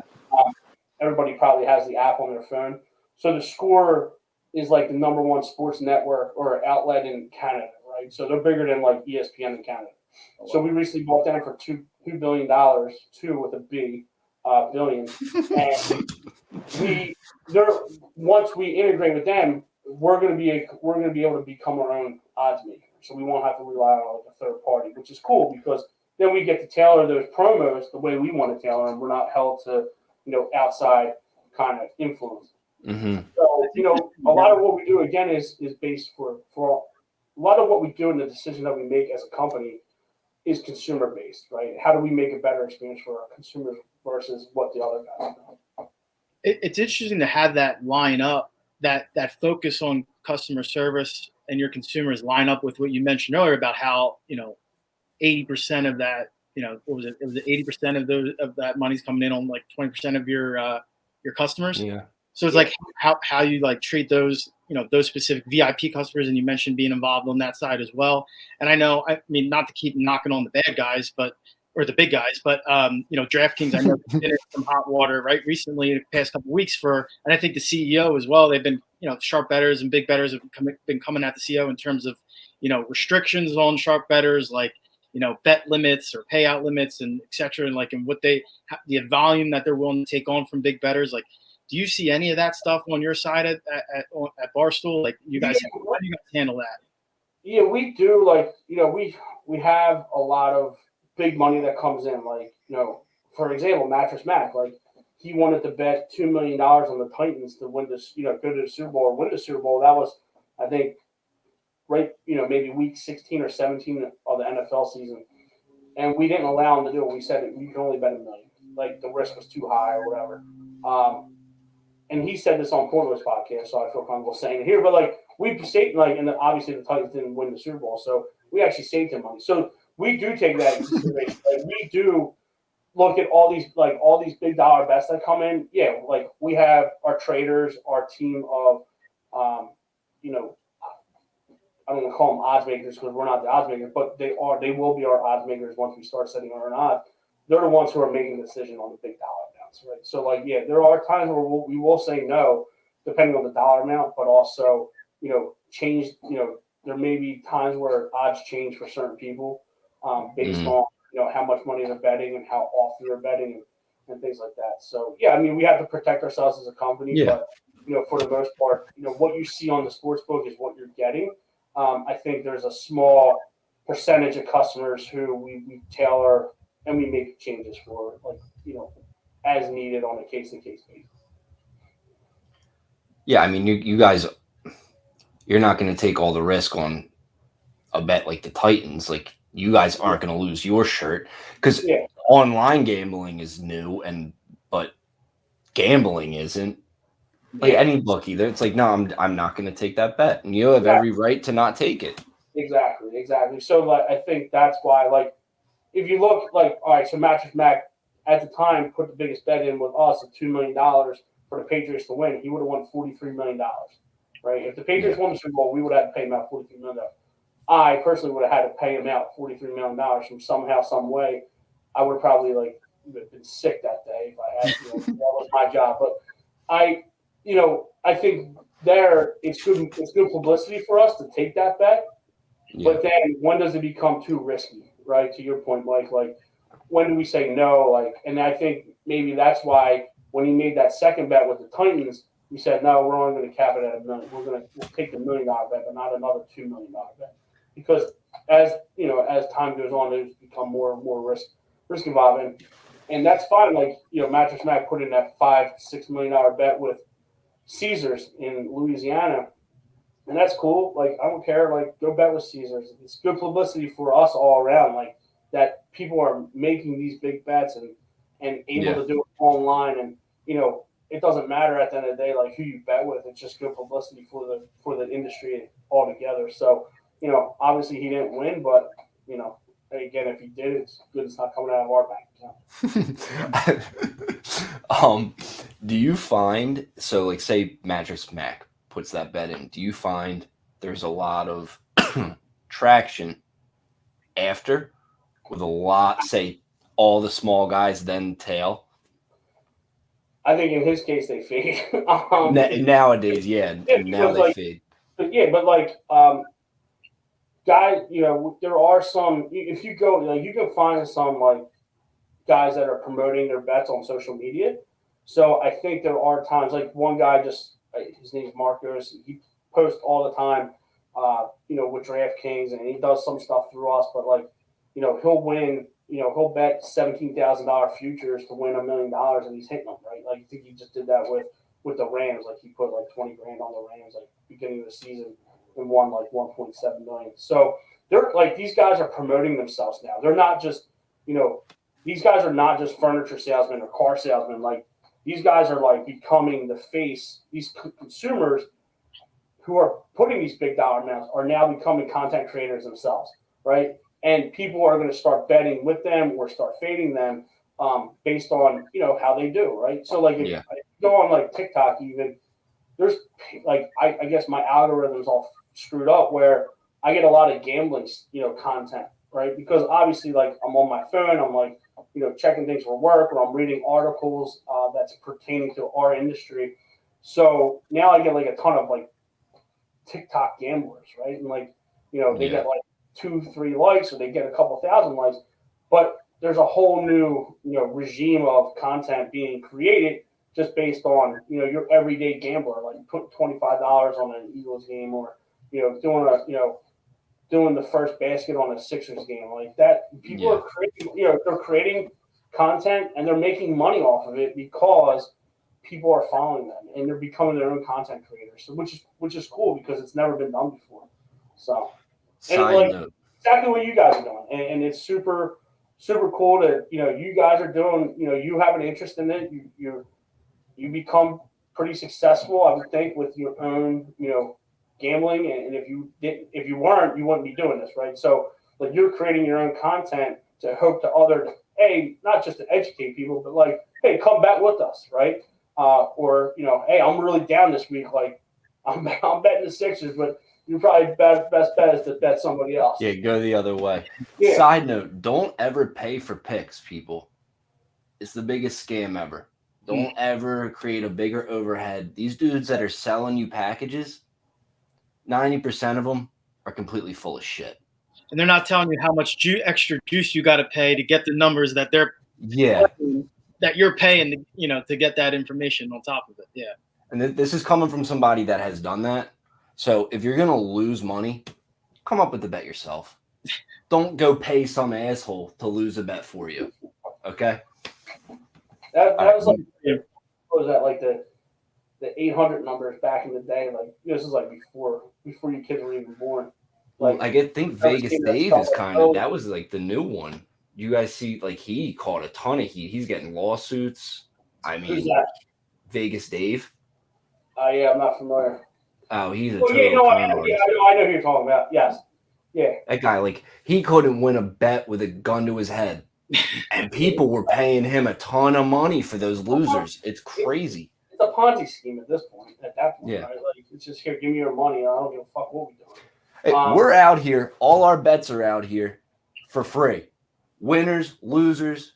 Everybody probably has the app on their phone. So the Score is like the number one sports network or outlet in Canada, right? So they're bigger than like ESPN in Canada. Oh, wow. So we recently bought them for $2 billion, two with a B, billion. And once we integrate with them, we're going to be able to become our own odds maker. So we won't have to rely on like a third party, which is cool because then we get to tailor those promos the way we want to tailor them. We're not held to outside kind of influence. Mm-hmm. So a lot of what we do again is based for a lot of what we do in the decision that we make as a company is consumer based, right? How do we make a better experience for our consumers versus what the other guys do? It's interesting to have that line up, that focus on customer service and your consumers line up with what you mentioned earlier about how 80% of that, what was it? It was 80% of that money's coming in on like 20% of your customers. Yeah. So it's like how you like treat those those specific VIP customers, and you mentioned being involved on that side as well. And I mean, not to keep knocking on the bad guys, or the big guys, but DraftKings, I know been in some hot water right recently, the past couple of weeks and I think the CEO as well. They've been sharp bettors and big bettors have been coming at the CEO in terms of restrictions on sharp bettors, like bet limits or payout limits and et cetera, and like and what the volume that they're willing to take on from big bettors. Like, do you see any of that stuff on your side at Barstool? Like, you guys, how do you guys handle that? Yeah, we do. Like, we have a lot of big money that comes in. Like, for example, Mattress Mac. Like, he wanted to bet $2 million on the Titans to win this, go to the Super Bowl or win the Super Bowl. That was, I think, right, maybe week 16 or 17 of the NFL season. And we didn't allow him to do it. We said we can only bet $1 million. Like, the risk was too high or whatever. And he said this on Portland's podcast, so I feel comfortable saying it here. But like we saved, and obviously the Titans didn't win the Super Bowl, so we actually saved him money. So we do take that into consideration. Like, we do look at all these big dollar bets that come in. Yeah, like we have our traders, our team of, I don't want to call them odds makers because we're not the odds makers, but they will be our odds makers once we start setting our own odds. They're the ones who are making the decision on the big dollar amounts, right? So, like, yeah, there are times where we will say no, depending on the dollar amount, but also, change. There may be times where odds change for certain people based on how much money they're betting and how often they're betting and things like that. So yeah, I mean, we have to protect ourselves as a company, but for the most part, what you see on the sports book is what you're getting. I think there's a small percentage of customers who we tailor and we make changes for, as needed on a case-to-case basis. Yeah, I mean, you guys, you're not going to take all the risk on a bet like the Titans. Like, you guys aren't going to lose your shirt because online gambling is new, but gambling isn't. Like any bookie, it's like, no, I'm not going to take that bet, and you have every right to not take it. Exactly. So I think that's why, if you look, all right, so Mattress Mac at the time put the biggest bet in with us of $2 million for the Patriots to win. He would have won $43 million, right? If the Patriots won the Super Bowl, we would have had to pay him out $43 million. I personally would have had to pay him out $43 million from somehow, some way. I would have probably been sick that day if I had, that was my job. But I think it's good publicity for us to take that bet. Yeah. But then when does it become too risky, right? To your point, Mike, when do we say no? And I think maybe that's why when he made that second bet with the Titans, we said, no, we're only going to cap it at $1 million. We'll take the $1 million bet, but not another $2 million bet. Because as time goes on, there's become more and more risk involved. And that's fine. Mattress Mac put in that $5-6 million bet with Caesars in Louisiana. And that's cool. I don't care. Go bet with Caesars. It's good publicity for us all around. That people are making these big bets and able to do it online. And it doesn't matter at the end of the day who you bet with. It's just good publicity for the industry altogether. So obviously he didn't win, but again, if he did, it's good. It's not coming out of our bank account. Do you find say Mattress Mac puts that bet in, do you find there's a lot of traction after with a lot, say all the small guys then tail? I think in his case they fade. Nowadays, now they fade. But guys, there are some, if you go, you can find some guys that are promoting their bets on social media. So I think there are times, one guy his name's Marcos. He posts all the time, with DraftKings, and he does some stuff through us. But he'll win. He'll bet $17,000 futures to win $1 million, and he's hitting them, right? I think he just did that with the Rams. He put $20,000 on the Rams, beginning of the season, and won $1.7 million. So they're these guys are promoting themselves now. They're not just these guys are not just furniture salesmen or car salesmen. These guys are becoming the face. These consumers who are putting these big dollar amounts are now becoming content creators themselves, right? And people are going to start betting with them or start fading them based on how they do, right? So if you go on TikTok, even there's I guess my algorithm's all screwed up where I get a lot of gambling content, right? Because obviously I'm on my phone, I'm checking things for work, or I'm reading articles that's pertaining to our industry. So now I get a ton of TikTok gamblers, right? And they get 2-3 likes, or they get a couple thousand likes, but there's a whole new regime of content being created just based on your everyday gambler, put $25 on an Eagles game, or doing the first basket on a Sixers game like that. People are creating, they're creating content and they're making money off of it because people are following them and they're becoming their own content creators. So which is cool because it's never been done before. So exactly what you guys are doing, and it's super cool that you guys are doing. You have an interest in it. You become pretty successful, I would think, with your own gambling, and if you weren't, you wouldn't be doing this, right? So you're creating your own content to hope to not just to educate people, but hey, come bet with us, right? Or hey, I'm really down this week, I'm betting the Sixers, but you probably best bet is to bet somebody else. Yeah, go the other way. Side note, don't ever pay for picks, people. It's the biggest scam ever. Don't ever create a bigger overhead. These dudes that are selling you packages, 90% of them are completely full of shit. And they're not telling you how much extra juice you got to pay to get the numbers that they're that you're paying, to get that information on top of it. Yeah. And this is coming from somebody that has done that. So if you're going to lose money, come up with the bet yourself. Don't go pay some asshole to lose a bet for you. Okay? That was like, what was that, like the 800 numbers back in the day? Like, this is like before you kids were even born. Like, well, I think Vegas Dave is kind of, that was like the new one. You guys see, like, he caught a ton of heat. He's getting lawsuits. I mean, who's that? Vegas Dave. Yeah, I'm not familiar. Oh, he's a Oh, total yeah, no, con artist. I know who you're talking about. Yes. Yeah. That guy, like, he couldn't win a bet with a gun to his head. And people were paying him a ton of money for those losers. It's crazy. It's a Ponzi scheme at this point. At that point, Yeah. right? Like, it's just, here, give me your money. I don't give a fuck what we doing. Hey, we're out here. All our bets are out here for free. Winners, losers,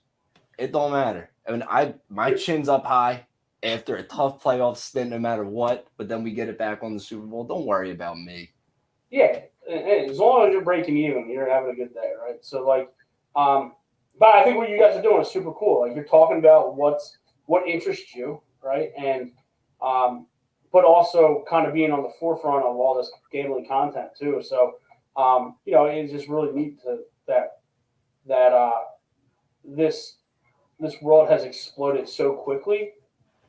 it don't matter. I mean, my chin's up high after a tough playoff stint, no matter what. But then we get it back on the Super Bowl. Don't worry about me. Yeah, and as long as you're breaking even, you're having a good day, right? So, like, but I think what you guys are doing is super cool. Like, you're talking about what interests you, right? And but also kind of being on the forefront of all this gambling content too. So, it's just really neat that this world has exploded so quickly.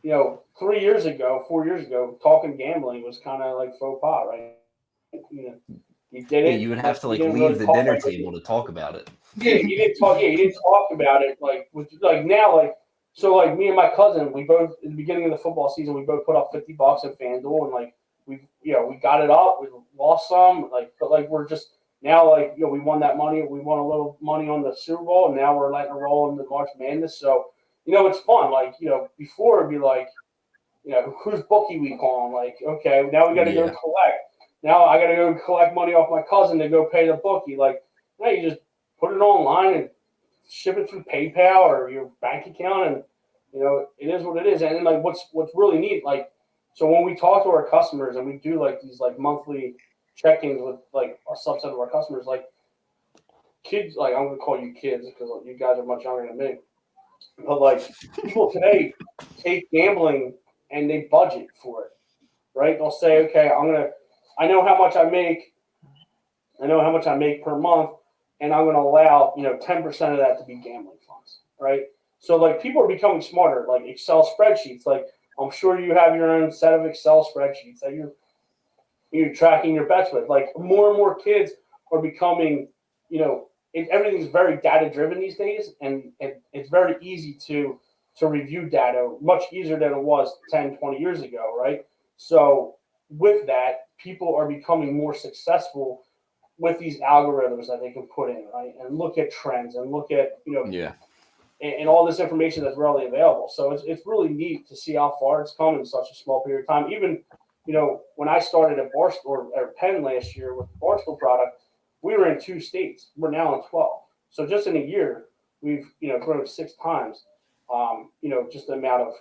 4 years ago, talking gambling was kind of like faux pas, right? You did it. Yeah, you would have to, like, leave really the dinner table to talk about it. Yeah, you didn't talk. Yeah, you didn't talk about it now. Like me and my cousin, we both at the beginning of the football season, we both put up $50 at FanDuel, and like we got it up. We lost some, but we're just now we won that money. We won a little money on the Super Bowl, and now we're letting it roll in the March Madness. So it's fun. Before it'd be like, who's bookie week on? Like, okay, now we got to go collect. Now I got to go collect money off my cousin to go pay the bookie. Like, now you just put it online and ship it through PayPal or your bank account, and it is what it is. And like, what's really neat, like, so when we talk to our customers and we do like these like monthly check-ins with like a subset of our customers, like kids, like I'm gonna call you kids because you guys are much younger than me, but like people today take gambling and they budget for it, right? They'll say, okay, I know how much I make per month, and I'm going to allow 10% of that to be gambling funds, right? So like people are becoming smarter, like Excel spreadsheets. Like I'm sure you have your own set of Excel spreadsheets that you're tracking your bets with. Like more and more kids are becoming, everything's very data driven these days, and it's very easy to review data, much easier than it was 10, 20 years ago, right? So with that, people are becoming more successful with these algorithms that they can put in, right? And look at trends and look at, and all this information that's readily available. So it's really neat to see how far it's come in such a small period of time. Even, when I started at Barstool or Penn last year with the Barstool product, we were in 2 states. We're now in 12. So just in a year, we've, grown 6 times, just the amount of,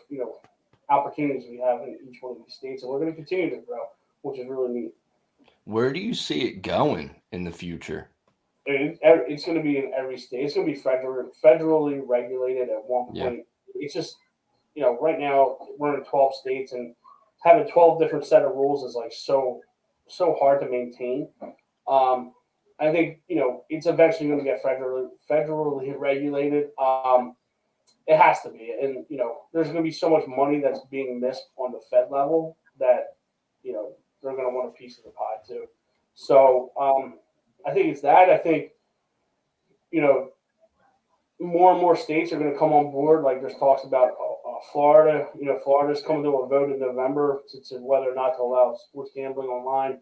opportunities we have in each one of these states. And we're going to continue to grow, which is really neat. Where do you see it going in the future? It's going to be in every state. It's going to be federally regulated at one point. Yeah. It's just, right now we're in 12 states, and having 12 different set of rules is like so hard to maintain. I think, it's eventually going to get federally regulated. It has to be. And, there's going to be so much money that's being missed on the Fed level that, they're going to want a piece of the pie too. So I think it's that. I think, more and more states are going to come on board. Like there's talks about Florida. Florida's coming to a vote in November to whether or not to allow sports gambling online.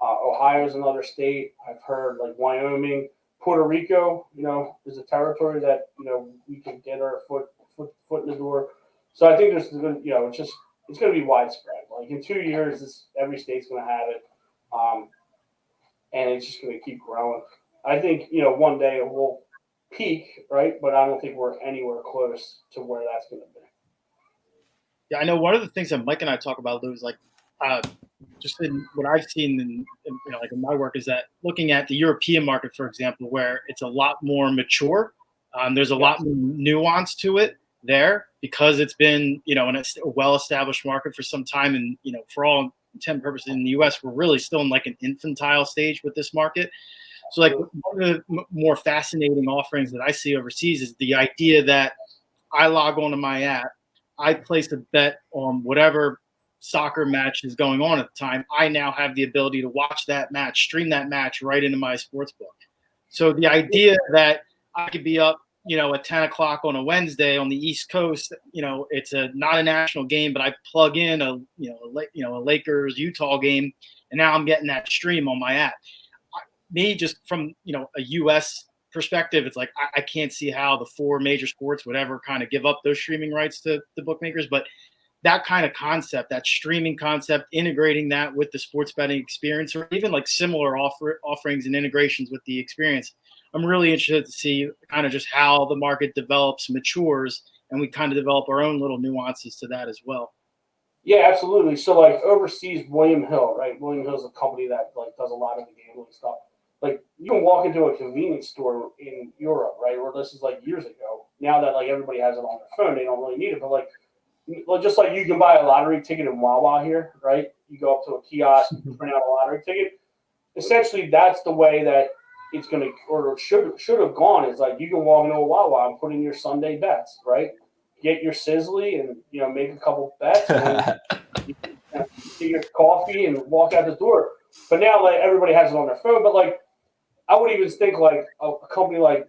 Ohio's another state. I've heard like Wyoming, Puerto Rico, is a territory that, we can get our foot in the door. So I think there's, it's going to be widespread. Like in 2 years, every state's going to have it. And it's just going to keep growing. I think, one day it will peak, right? But I don't think we're anywhere close to where that's going to be. Yeah, I know one of the things that Mike and I talk about, Lou, is like just in what I've seen in my work is that looking at the European market, for example, where it's a lot more mature, there's a lot more nuance to it there because it's been, in a well-established market for some time. And, for all intent and purposes in the US, we're really still in like an infantile stage with this market. So like one of the more fascinating offerings that I see overseas is the idea that I log onto my app, I place a bet on whatever soccer match is going on at the time. I now have the ability to watch that match, stream that match right into my sports book. So the idea that I could be up, at 10 o'clock on a Wednesday on the East Coast, it's not a national game, but I plug in a Lakers Utah game, and now I'm getting that stream on my app. Me, just from a US perspective, it's like I can't see how the four major sports would ever kind of give up those streaming rights to the bookmakers. But that kind of concept, that streaming concept, integrating that with the sports betting experience, or even like similar offerings and integrations with the experience, I'm really interested to see kind of just how the market develops, matures, and we kind of develop our own little nuances to that as well. Yeah, absolutely. So like overseas, William Hill, right? William Hill is a company that like does a lot of the gambling stuff. Like you can walk into a convenience store in Europe, right? Or this is like years ago. Now that like everybody has it on their phone, they don't really need it. But like just like you can buy a lottery ticket in Wawa here, right? You go up to a kiosk, you print out a lottery ticket. Essentially, that's the way that it's going to, or should have gone. Is like you can walk into a Wawa and put in your Sunday bets, right? Get your sizzly and make a couple bets, and you get your coffee and walk out the door. But now like everybody has it on their phone. But like I would even think like a company like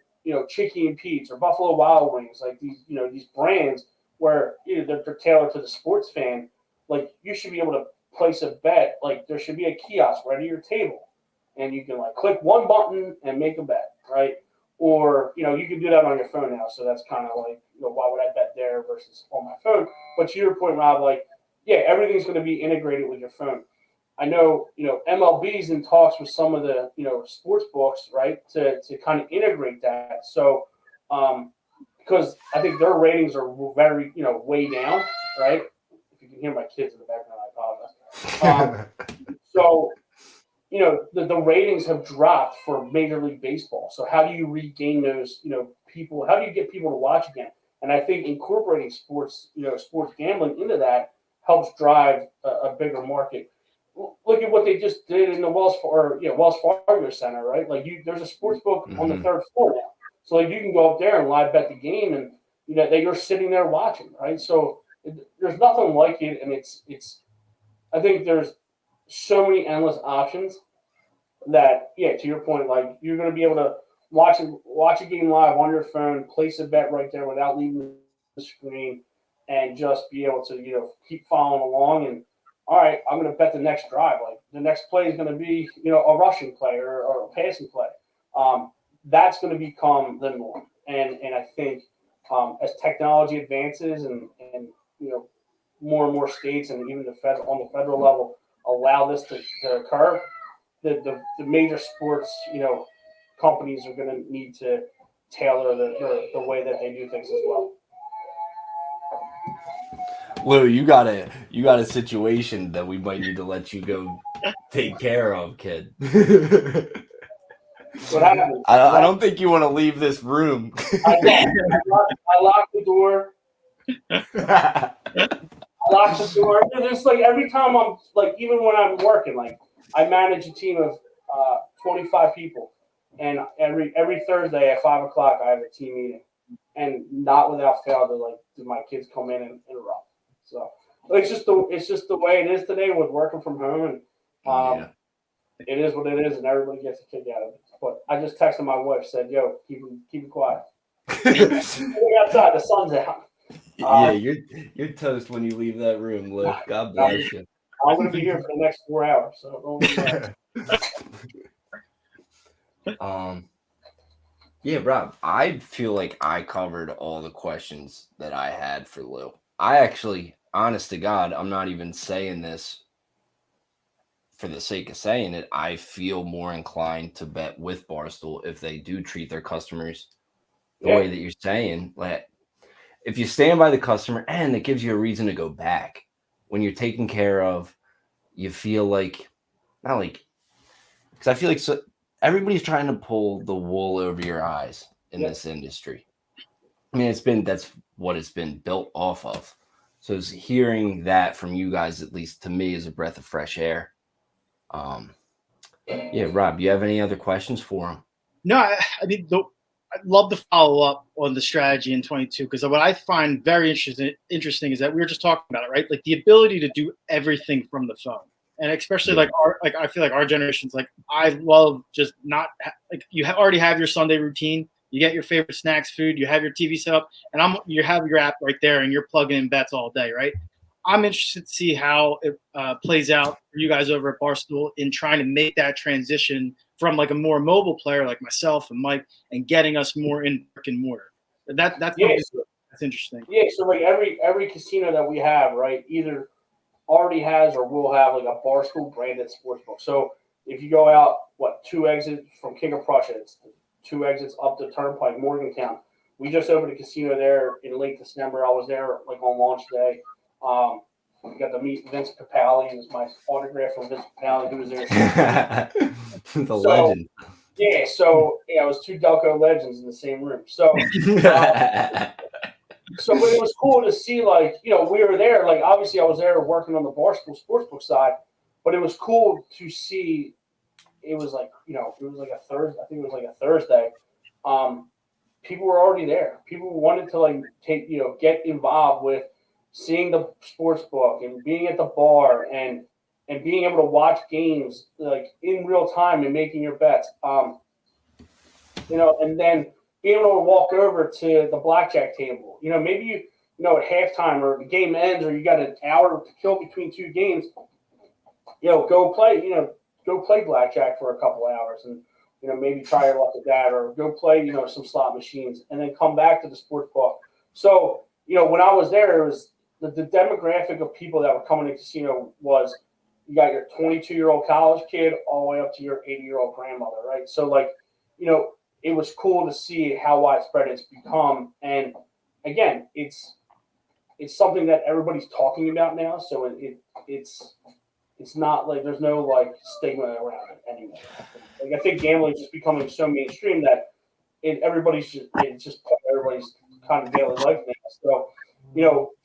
Chicky and Pete's or Buffalo Wild Wings, like these brands where they're tailored to the sports fan. Like you should be able to place a bet. Like there should be a kiosk right at your table, and you can like click one button and make a bet, right? Or you can do that on your phone now. So that's kind of like why would I bet there versus on my phone? But to your point, Rob, like yeah, everything's going to be integrated with your phone. I know, MLB's in talks with some of the, sports books, right, to kind of integrate that. So, because I think their ratings are very, way down, right? If you can hear my kids in the background, I apologize. So, the ratings have dropped for Major League Baseball. So how do you regain those, people? How do you get people to watch again? And I think incorporating sports, sports gambling into that helps drive a bigger market. Look at what they just did in the Wells Fargo Center, right? Like there's a sports book on the third floor now, so like you can go up there and live bet the game, and that you're sitting there watching, right? So there's nothing like it, and it's. I think there's so many endless options that, yeah, to your point, like you're going to be able to watch a game live on your phone, place a bet right there without leaving the screen, and just be able to keep following along and. All right, I'm going to bet the next drive. Like the next play is going to be, a rushing play or a passing play. That's going to become the norm. And I think as technology advances and more and more states and even on the federal level allow this to occur, the major sports companies are going to need to tailor the way that they do things as well. Lou, you got a situation that we might need to let you go take care of, kid. What happened? I don't think you want to leave this room. I locked the door. I locked the door. There's like every time I'm like, even when I'm working, like I manage a team of 25 people, and every Thursday at 5 o'clock I have a team meeting, and not without fail do my kids come in and interrupt. So it's just the way it is today with working from home, and it is what it is, and everybody gets a kick out of it. But I just texted my wife, said, "Yo, keep it quiet." Outside, the sun's out. Yeah, you're toast when you leave that room, Lou. God bless you. I'm going to be here for the next 4 hours, so yeah, Rob, I feel like I covered all the questions that I had for Lou. I actually, honest to God, I'm not even saying this for the sake of saying it. I feel more inclined to bet with Barstool if they do treat their customers the way that you're saying. Like, if you stand by the customer and it gives you a reason to go back when you're taken care of, you feel like, not like, because I feel like everybody's trying to pull the wool over your eyes in this industry. I mean, that's what it's been built off of. So it's hearing that from you guys, at least to me, is a breath of fresh air. Yeah, Rob, you have any other questions for him? No, I mean, I'd love to follow up on the strategy in 22 because what I find very interesting is that we were just talking about it, right? Like the ability to do everything from the phone, and especially like I feel like our generation's like I love just not like you already have your Sunday routine. You get your favorite snacks, food. You have your TV set up, and you have your app right there, and you're plugging in bets all day, right? I'm interested to see how it plays out for you guys over at Barstool in trying to make that transition from like a more mobile player like myself and Mike and getting us more in brick and mortar. That's that's interesting. Yeah, so like every casino that we have, right, either already has or will have like a Barstool branded sportsbook. So if you go out, 2 exits from King of Prussia, it's 2 exits up the Turnpike, Morgantown. We just opened a casino there in late December. I was there like on launch day. We got to meet Vince Papale. It was my autograph from Vince Papale, who was there. Legend. Yeah, so it was 2 Delco legends in the same room. So, so but it was cool to see, like, we were there. Like, obviously, I was there working on the Barstool Sportsbook side, but it was cool to see. It was like, it was like a Thursday. I think it was like a Thursday. People were already there. People wanted to like get involved with seeing the sports book and being at the bar and being able to watch games like in real time and making your bets. And then being able to walk over to the blackjack table. Maybe at halftime or the game ends or you got an hour to kill between 2 games. Go play blackjack for a couple hours and maybe try your luck at that, or go play some slot machines and then come back to the sports book. So when I was there, it was the demographic of people that were coming to casino was you got your 22-year-old college kid all the way up to your 80-year-old grandmother, right? So like, it was cool to see how widespread it's become. And again, it's something that everybody's talking about now. So it's not like there's no like stigma around it anymore. Like I think gambling is just becoming so mainstream that everybody's everybody's kind of daily life now. So,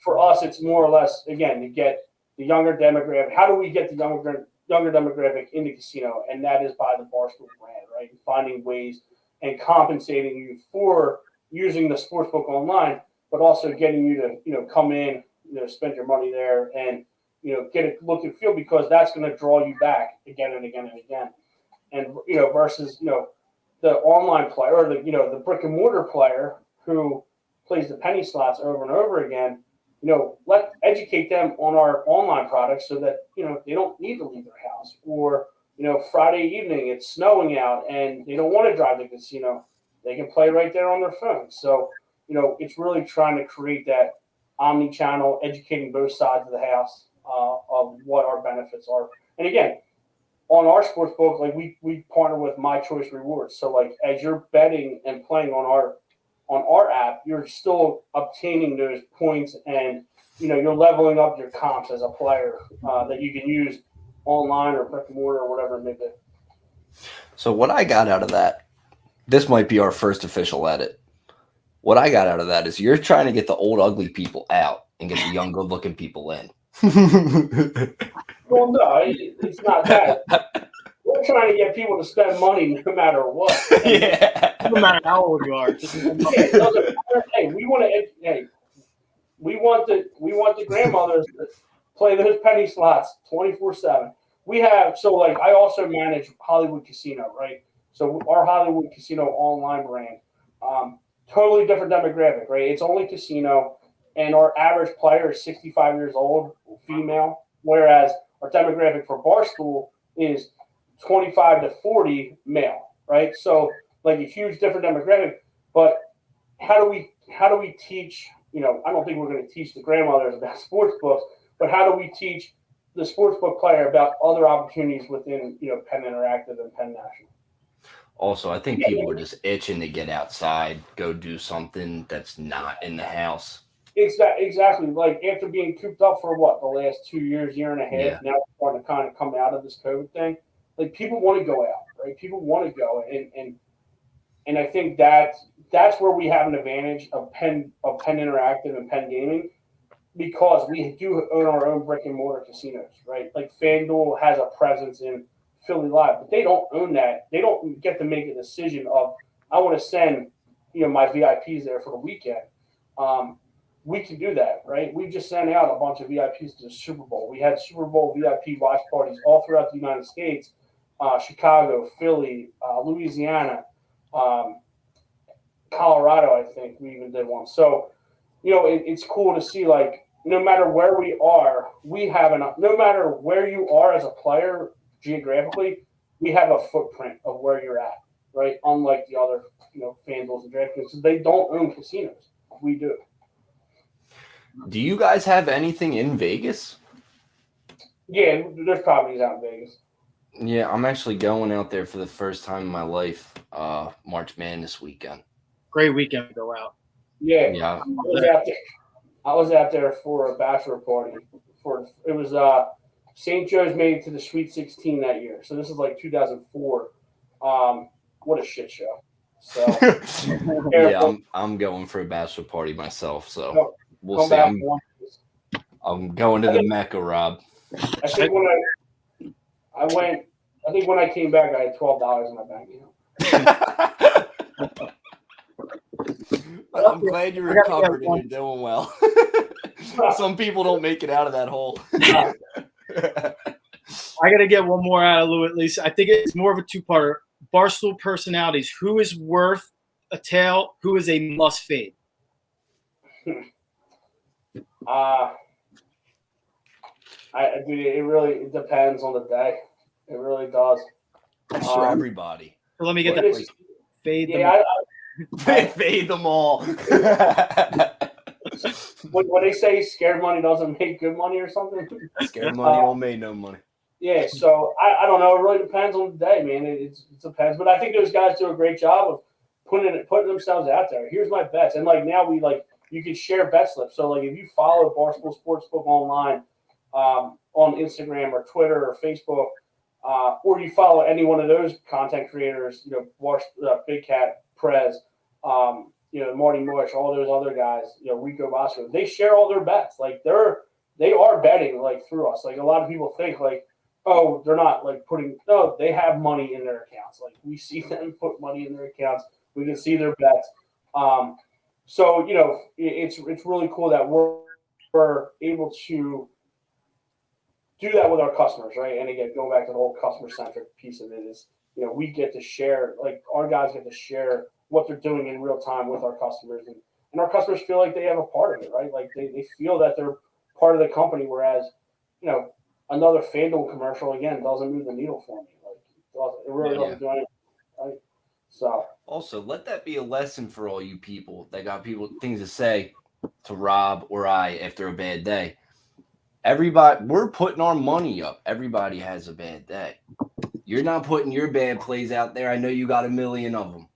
for us, it's more or less, again, to get the younger demographic. How do we get the younger demographic into casino? And that is by the Barstool brand, right? And finding ways and compensating you for using the sportsbook online, but also getting you to, come in, spend your money there and, get a look and feel, because that's going to draw you back again and again and again. And, versus, the online player or the brick and mortar player who plays the penny slots over and over again, educate them on our online products so that, they don't need to leave their house. Or, Friday evening, it's snowing out and they don't want to drive to the casino. They can play right there on their phone. So, it's really trying to create that omni-channel, educating both sides of the house of what our benefits are. And again, on our sports book, like we partner with My Choice Rewards. So like as you're betting and playing on our app, you're still obtaining those points and you're leveling up your comps as a player that you can use online or brick and mortar or whatever it may be. So what I got out of that, this might be our first official edit. What I got out of that is you're trying to get the old ugly people out and get the young good looking people in. Well, no, it's not that. We're trying to get people to spend money no matter what. Yeah. No matter how old you are. It doesn't matter. Hey, we want the grandmothers to play those penny slots 24/7. I also manage Hollywood Casino, right? So our Hollywood Casino online brand, totally different demographic, right? It's only casino, and our average player is 65 years old, female, whereas our demographic for Barstool is 25 to 40 male, right? So like a huge different demographic. But how do we teach? I don't think we're going to teach the grandmothers about sports books, but how do we teach the sportsbook player about other opportunities within Penn Interactive and Penn National? Also, I think people are just itching to get outside, go do something that's not in the house. Exactly. Like after being cooped up for the last 2 years, year and a half, now we're starting to kind of come out of this COVID thing. Like people want to go out, right? People want to go and And I think that's where we have an advantage of Penn Interactive and Penn Gaming, because we do own our own brick and mortar casinos, right? Like FanDuel has a presence in Philly Live, but they don't own that. They don't get to make a decision of, I want to send, my VIPs there for the weekend. We can do that, right? We just sent out a bunch of VIPs to the Super Bowl. We had Super Bowl VIP watch parties all throughout the United States, Chicago, Philly, Louisiana, Colorado. I think we even did one. So, it's cool to see, like, no matter where we are, no matter where you are as a player geographically, we have a footprint of where you're at, right? Unlike the other, FanDuels and DraftKings, they don't own casinos. We do. Do you guys have anything in Vegas? Yeah, there's properties out in Vegas. Yeah, I'm actually going out there for the first time in my life, March Madness weekend. Great weekend to go out. Yeah. I was out there for a bachelor party. It was St. Joe's made it to the Sweet 16 that year. So this is like 2004. What a shit show. So yeah, I'm going for a bachelor party myself. So we'll see. I'm going to the Mecca, Rob. I think when I came back, I had $12 in my bank account. I'm glad you recovered and you're doing well. Some people don't make it out of that hole. I got to get one more out of Lou at least. I think it's more of a two-parter. Barstool personalities. Who is worth a tail? Who is a must fade? It depends on the day. It really does. It's for everybody. So let me get that. Fade them. Fade them all. When they say scared money doesn't make good money or something. Scared money don't make no money. Yeah, so I don't know. It really depends on the day, man. It depends. But I think those guys do a great job of putting themselves out there. Here's my bets. And like now you can share bet slips. So like if you follow Barstool Sportsbook online on Instagram or Twitter or Facebook, or you follow any one of those content creators, Big Cat, Prez, Marty Mush, all those other guys, Rico Bosco, they share all their bets. Like they are betting like through us. Like a lot of people think like, oh, they're not like no, they have money in their accounts. Like we see them put money in their accounts. We can see their bets. So, it's really cool that we're able to do that with our customers, right? And again, going back to the whole customer-centric piece of it is, we get to share, like our guys get to share what they're doing in real time with our customers. And our customers feel like they have a part of it, right? Like they feel that they're part of the company, whereas, another FanDuel commercial, again, doesn't move the needle for me. Like it really doesn't do anything, right? So also, let that be a lesson for all you people that got things to say to Rob or I after a bad day. Everybody, we're putting our money up. Everybody has a bad day. You're not putting your bad plays out there. I know you got a million of them.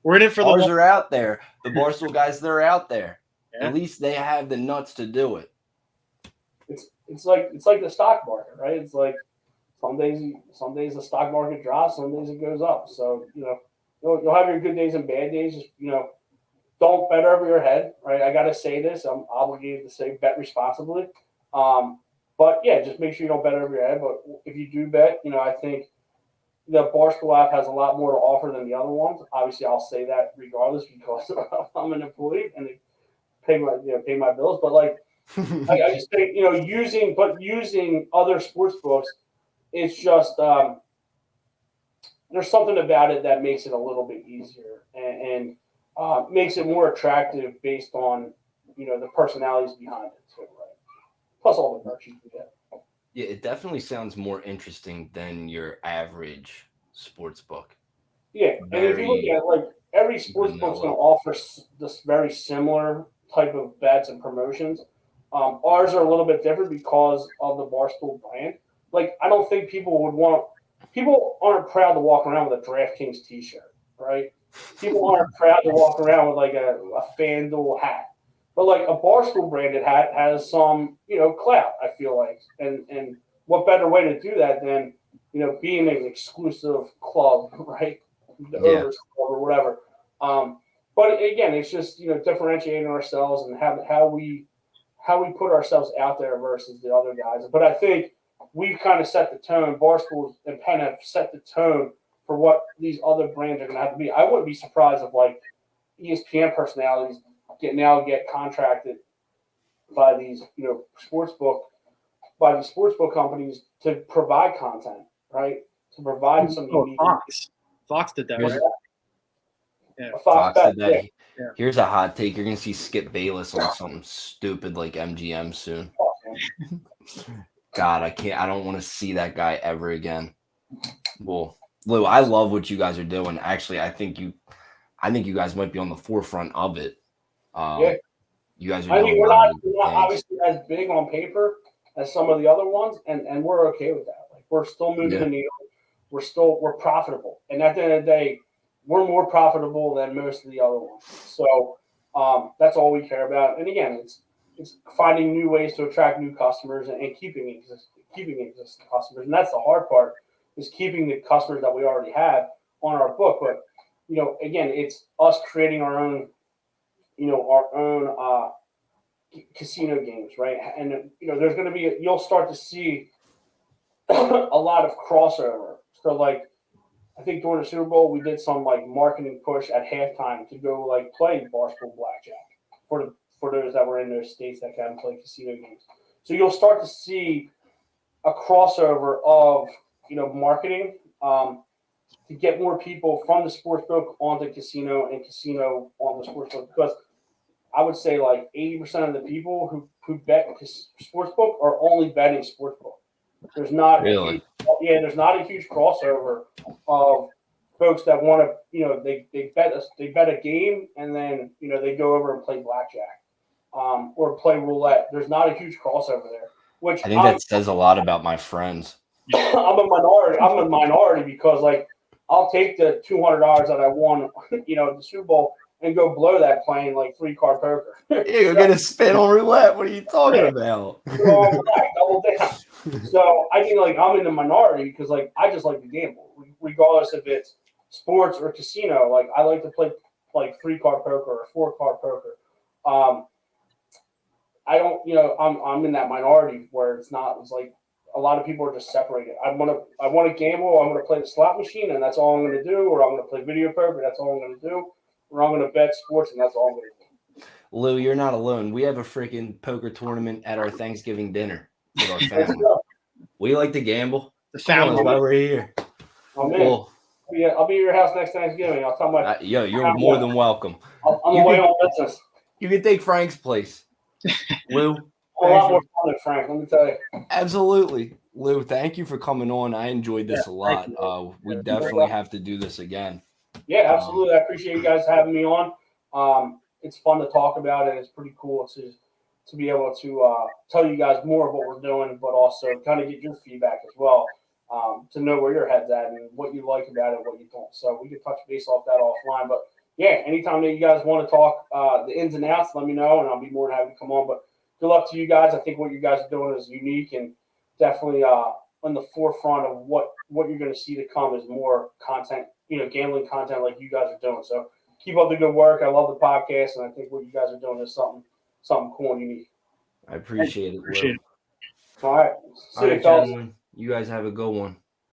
We're in it for Ours are out there. The Barstool guys, they're out there. Yeah. At least they have the nuts to do it. It's like the stock market, right? It's like some days the stock market drops, some days it goes up. So you'll have your good days and bad days. Just don't bet over your head, right? I got to say this. I'm obligated to say bet responsibly. But yeah, just make sure you don't bet over your head. But if you do bet, I think the Barstool app has a lot more to offer than the other ones. Obviously, I'll say that regardless because I'm an employee and they pay my bills. But like, I just think using other sports books, it's just there's something about it that makes it a little bit easier and makes it more attractive based on the personalities behind it too, right? Plus all the merch you can get. Yeah, it definitely sounds more interesting than your average sports book. Yeah, and if you look at like every sports book's going to offer this very similar type of bets and promotions. Ours are a little bit different because of the Barstool brand. Like, I don't think people aren't proud to walk around with a DraftKings t-shirt, right? People aren't proud to walk around with like a FanDuel hat. But like a Barstool branded hat has some, clout, I feel like. And what better way to do that than, being an exclusive club, right? the overs or whatever. But again, it's just differentiating ourselves and how we put ourselves out there versus the other guys. But I think we've kind of set the tone. Barstool and Penn have set the tone for what these other brands are going to have to be. I wouldn't be surprised if like ESPN personalities get contracted by these sportsbook companies to provide content, right? To provide some unique. Fox did that. Right? Yeah. Fox did that. Yeah. Here's a hot take. You're gonna see Skip Bayless on something stupid like MGM soon. God, I don't want to see that guy ever again. Well, Lou, I love what you guys are doing. Actually, I think you guys might be on the forefront of it. You guys are doing we're not obviously as big on paper as some of the other ones, and we're okay with that. Like we're still moving the needle. We're profitable, and at the end of the day, we're more profitable than most of the other ones. So that's all we care about. And again, it's finding new ways to attract new customers and keeping existing customers. And that's the hard part, is keeping the customers that we already have on our book. But again, it's us creating our own casino games, right? And there's going to be you'll start to see a lot of crossover. So like, I think during the Super Bowl, we did some like marketing push at halftime to go like play Barstool Blackjack for those that were in those states that can play casino games. So you'll start to see a crossover of marketing to get more people from the sportsbook onto casino and casino on the sportsbook, because I would say like 80% of the people who bet sportsbook are only betting sportsbook. There's not there's not a huge crossover of folks that want to they bet a game and then they go over and play blackjack or play roulette. There's not a huge crossover there, which I think that says a lot about my friends. I'm a minority because like I'll take the $200 that I won the Super Bowl and go blow that playing like 3-card poker. You're gonna spin on roulette. What are you talking about? Double down. So I think like I'm in the minority because like I just like to gamble, regardless if it's sports or casino. Like I like to play like 3-card poker or 4-card poker. I don't, I'm in that minority where it's like a lot of people are just separated. I want to gamble. I'm going to play the slot machine, and that's all I'm going to do. Or I'm going to play video poker. That's all I'm going to do. Or I'm going to bet sports, and that's all I'm going to do. Lou, you're not alone. We have a freaking poker tournament at our Thanksgiving dinner with our family. We like to gamble. The family. That's why we're here. Oh, man. Well, I'll be at your house next Thanksgiving. I'll tell my you're more than welcome. I'm away on business. You can take Frank's place. Lou. A lot more fun than Frank, let me tell you. Absolutely. Lou, thank you for coming on. I enjoyed this a lot. We definitely have to do this again. Yeah, absolutely. I appreciate you guys having me on. It's fun to talk about it. It's pretty cool to be able to tell you guys more of what we're doing, but also kind of get your feedback as well, to know where your head's at and what you like about it, what you don't. So we can touch base off that offline. But yeah, anytime that you guys want to talk the ins and outs, let me know, and I'll be more than happy to come on. But good luck to you guys. I think what you guys are doing is unique and definitely on the forefront of what you're going to see to come is more content, gambling content like you guys are doing. So keep up the good work. I love the podcast, and I think what you guys are doing is something cool and unique. I appreciate it. All right. All right, gentlemen. You guys have a good one.